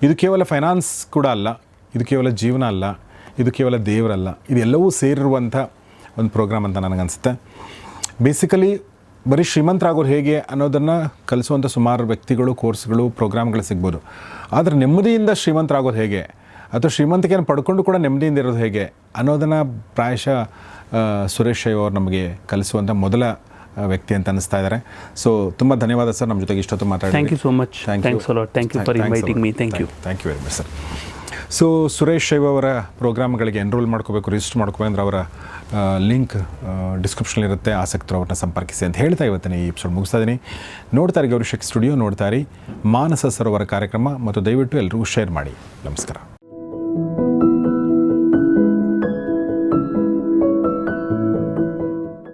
ಇದು ಕೇವಲ ಫೈನಾನ್ಸ್ ಕೂಡ ಅಲ್ಲ, ಇದು ಕೇವಲ ಜೀವನ ಅಲ್ಲ, ಇದು ಕೇವಲ ದೇವರಲ್ಲ, ಇದೆಲ್ಲವೂ ಸೇರಿರುವಂಥ ಒಂದು ಪ್ರೋಗ್ರಾಮ್ ಅಂತ ನನಗನ್ಸುತ್ತೆ. ಬೇಸಿಕಲಿ ಬರೀ ಶ್ರೀಮಂತರಾಗೋರು ಹೇಗೆ ಅನ್ನೋದನ್ನು ಕಲಿಸುವಂಥ ಸುಮಾರು ವ್ಯಕ್ತಿಗಳು, ಕೋರ್ಸ್ಗಳು, ಪ್ರೋಗ್ರಾಮ್ಗಳು ಸಿಗ್ಬೋದು. ಆದರೆ ನೆಮ್ಮದಿಯಿಂದ ಶ್ರೀಮಂತರಾಗೋದು ಹೇಗೆ, ಅಥವಾ ಶ್ರೀಮಂತಿಕೆಯನ್ನು ಪಡ್ಕೊಂಡು ಕೂಡ ನೆಮ್ಮದಿಯಿಂದ ಇರೋದು ಹೇಗೆ ಅನ್ನೋದನ್ನು ಪ್ರಾಯಶಃ ಸುರೇಶ್ ಶೈವ್ ಅವರು ನಮಗೆ ಕಲಿಸುವಂಥ ಮೊದಲ ವ್ಯಕ್ತಿ ಅಂತ ಅನ್ನಿಸ್ತಾ ಇದ್ದಾರೆ. ಸೊ ತುಂಬ ಧನ್ಯವಾದ ಸರ್, ನಮ್ಮ ಜೊತೆಗೆ ಇಷ್ಟೊತ್ತು ಮಾತಾಡಿ. Thank you so much. Thanks a lot. Thank you for inviting me. Thank you very much sir. So Suresh Shaiv ಅವರ ಪ್ರೋಗ್ರಾಮ್ಗಳಿಗೆ ಎನ್ರೋಲ್ ಮಾಡ್ಕೋಬೇಕು, ರಿಜಿಸ್ಟರ್ ಮಾಡ್ಕೋಬೇಕಂದ್ರೆ ಅವರ ಲಿಂಕ್ ಡಿಸ್ಕ್ರಿಪ್ಷನಲ್ಲಿರುತ್ತೆ, ಆಸಕ್ತರು ಅವ್ರನ್ನ ಸಂಪರ್ಕಿಸಿ ಅಂತ ಹೇಳ್ತಾ ಇವತ್ತಿನ ಈ ಎಪಿಸೋಡ್ ಮುಗಿಸ್ತಾ ಇದ್ದೀನಿ. ನೋಡ್ತಾ ಇರಿ ಗೌರಿಶಕ್ತಿ ಸ್ಟುಡಿಯೋ, ನೋಡ್ತಾ ಇರಿ ಮಾನಸ ಸರೋವರ ಕಾರ್ಯಕ್ರಮ, ಮತ್ತು ದಯವಿಟ್ಟು ಎಲ್ಲರಿಗೂ ಶೇರ್ ಮಾಡಿ. ನಮಸ್ಕಾರ.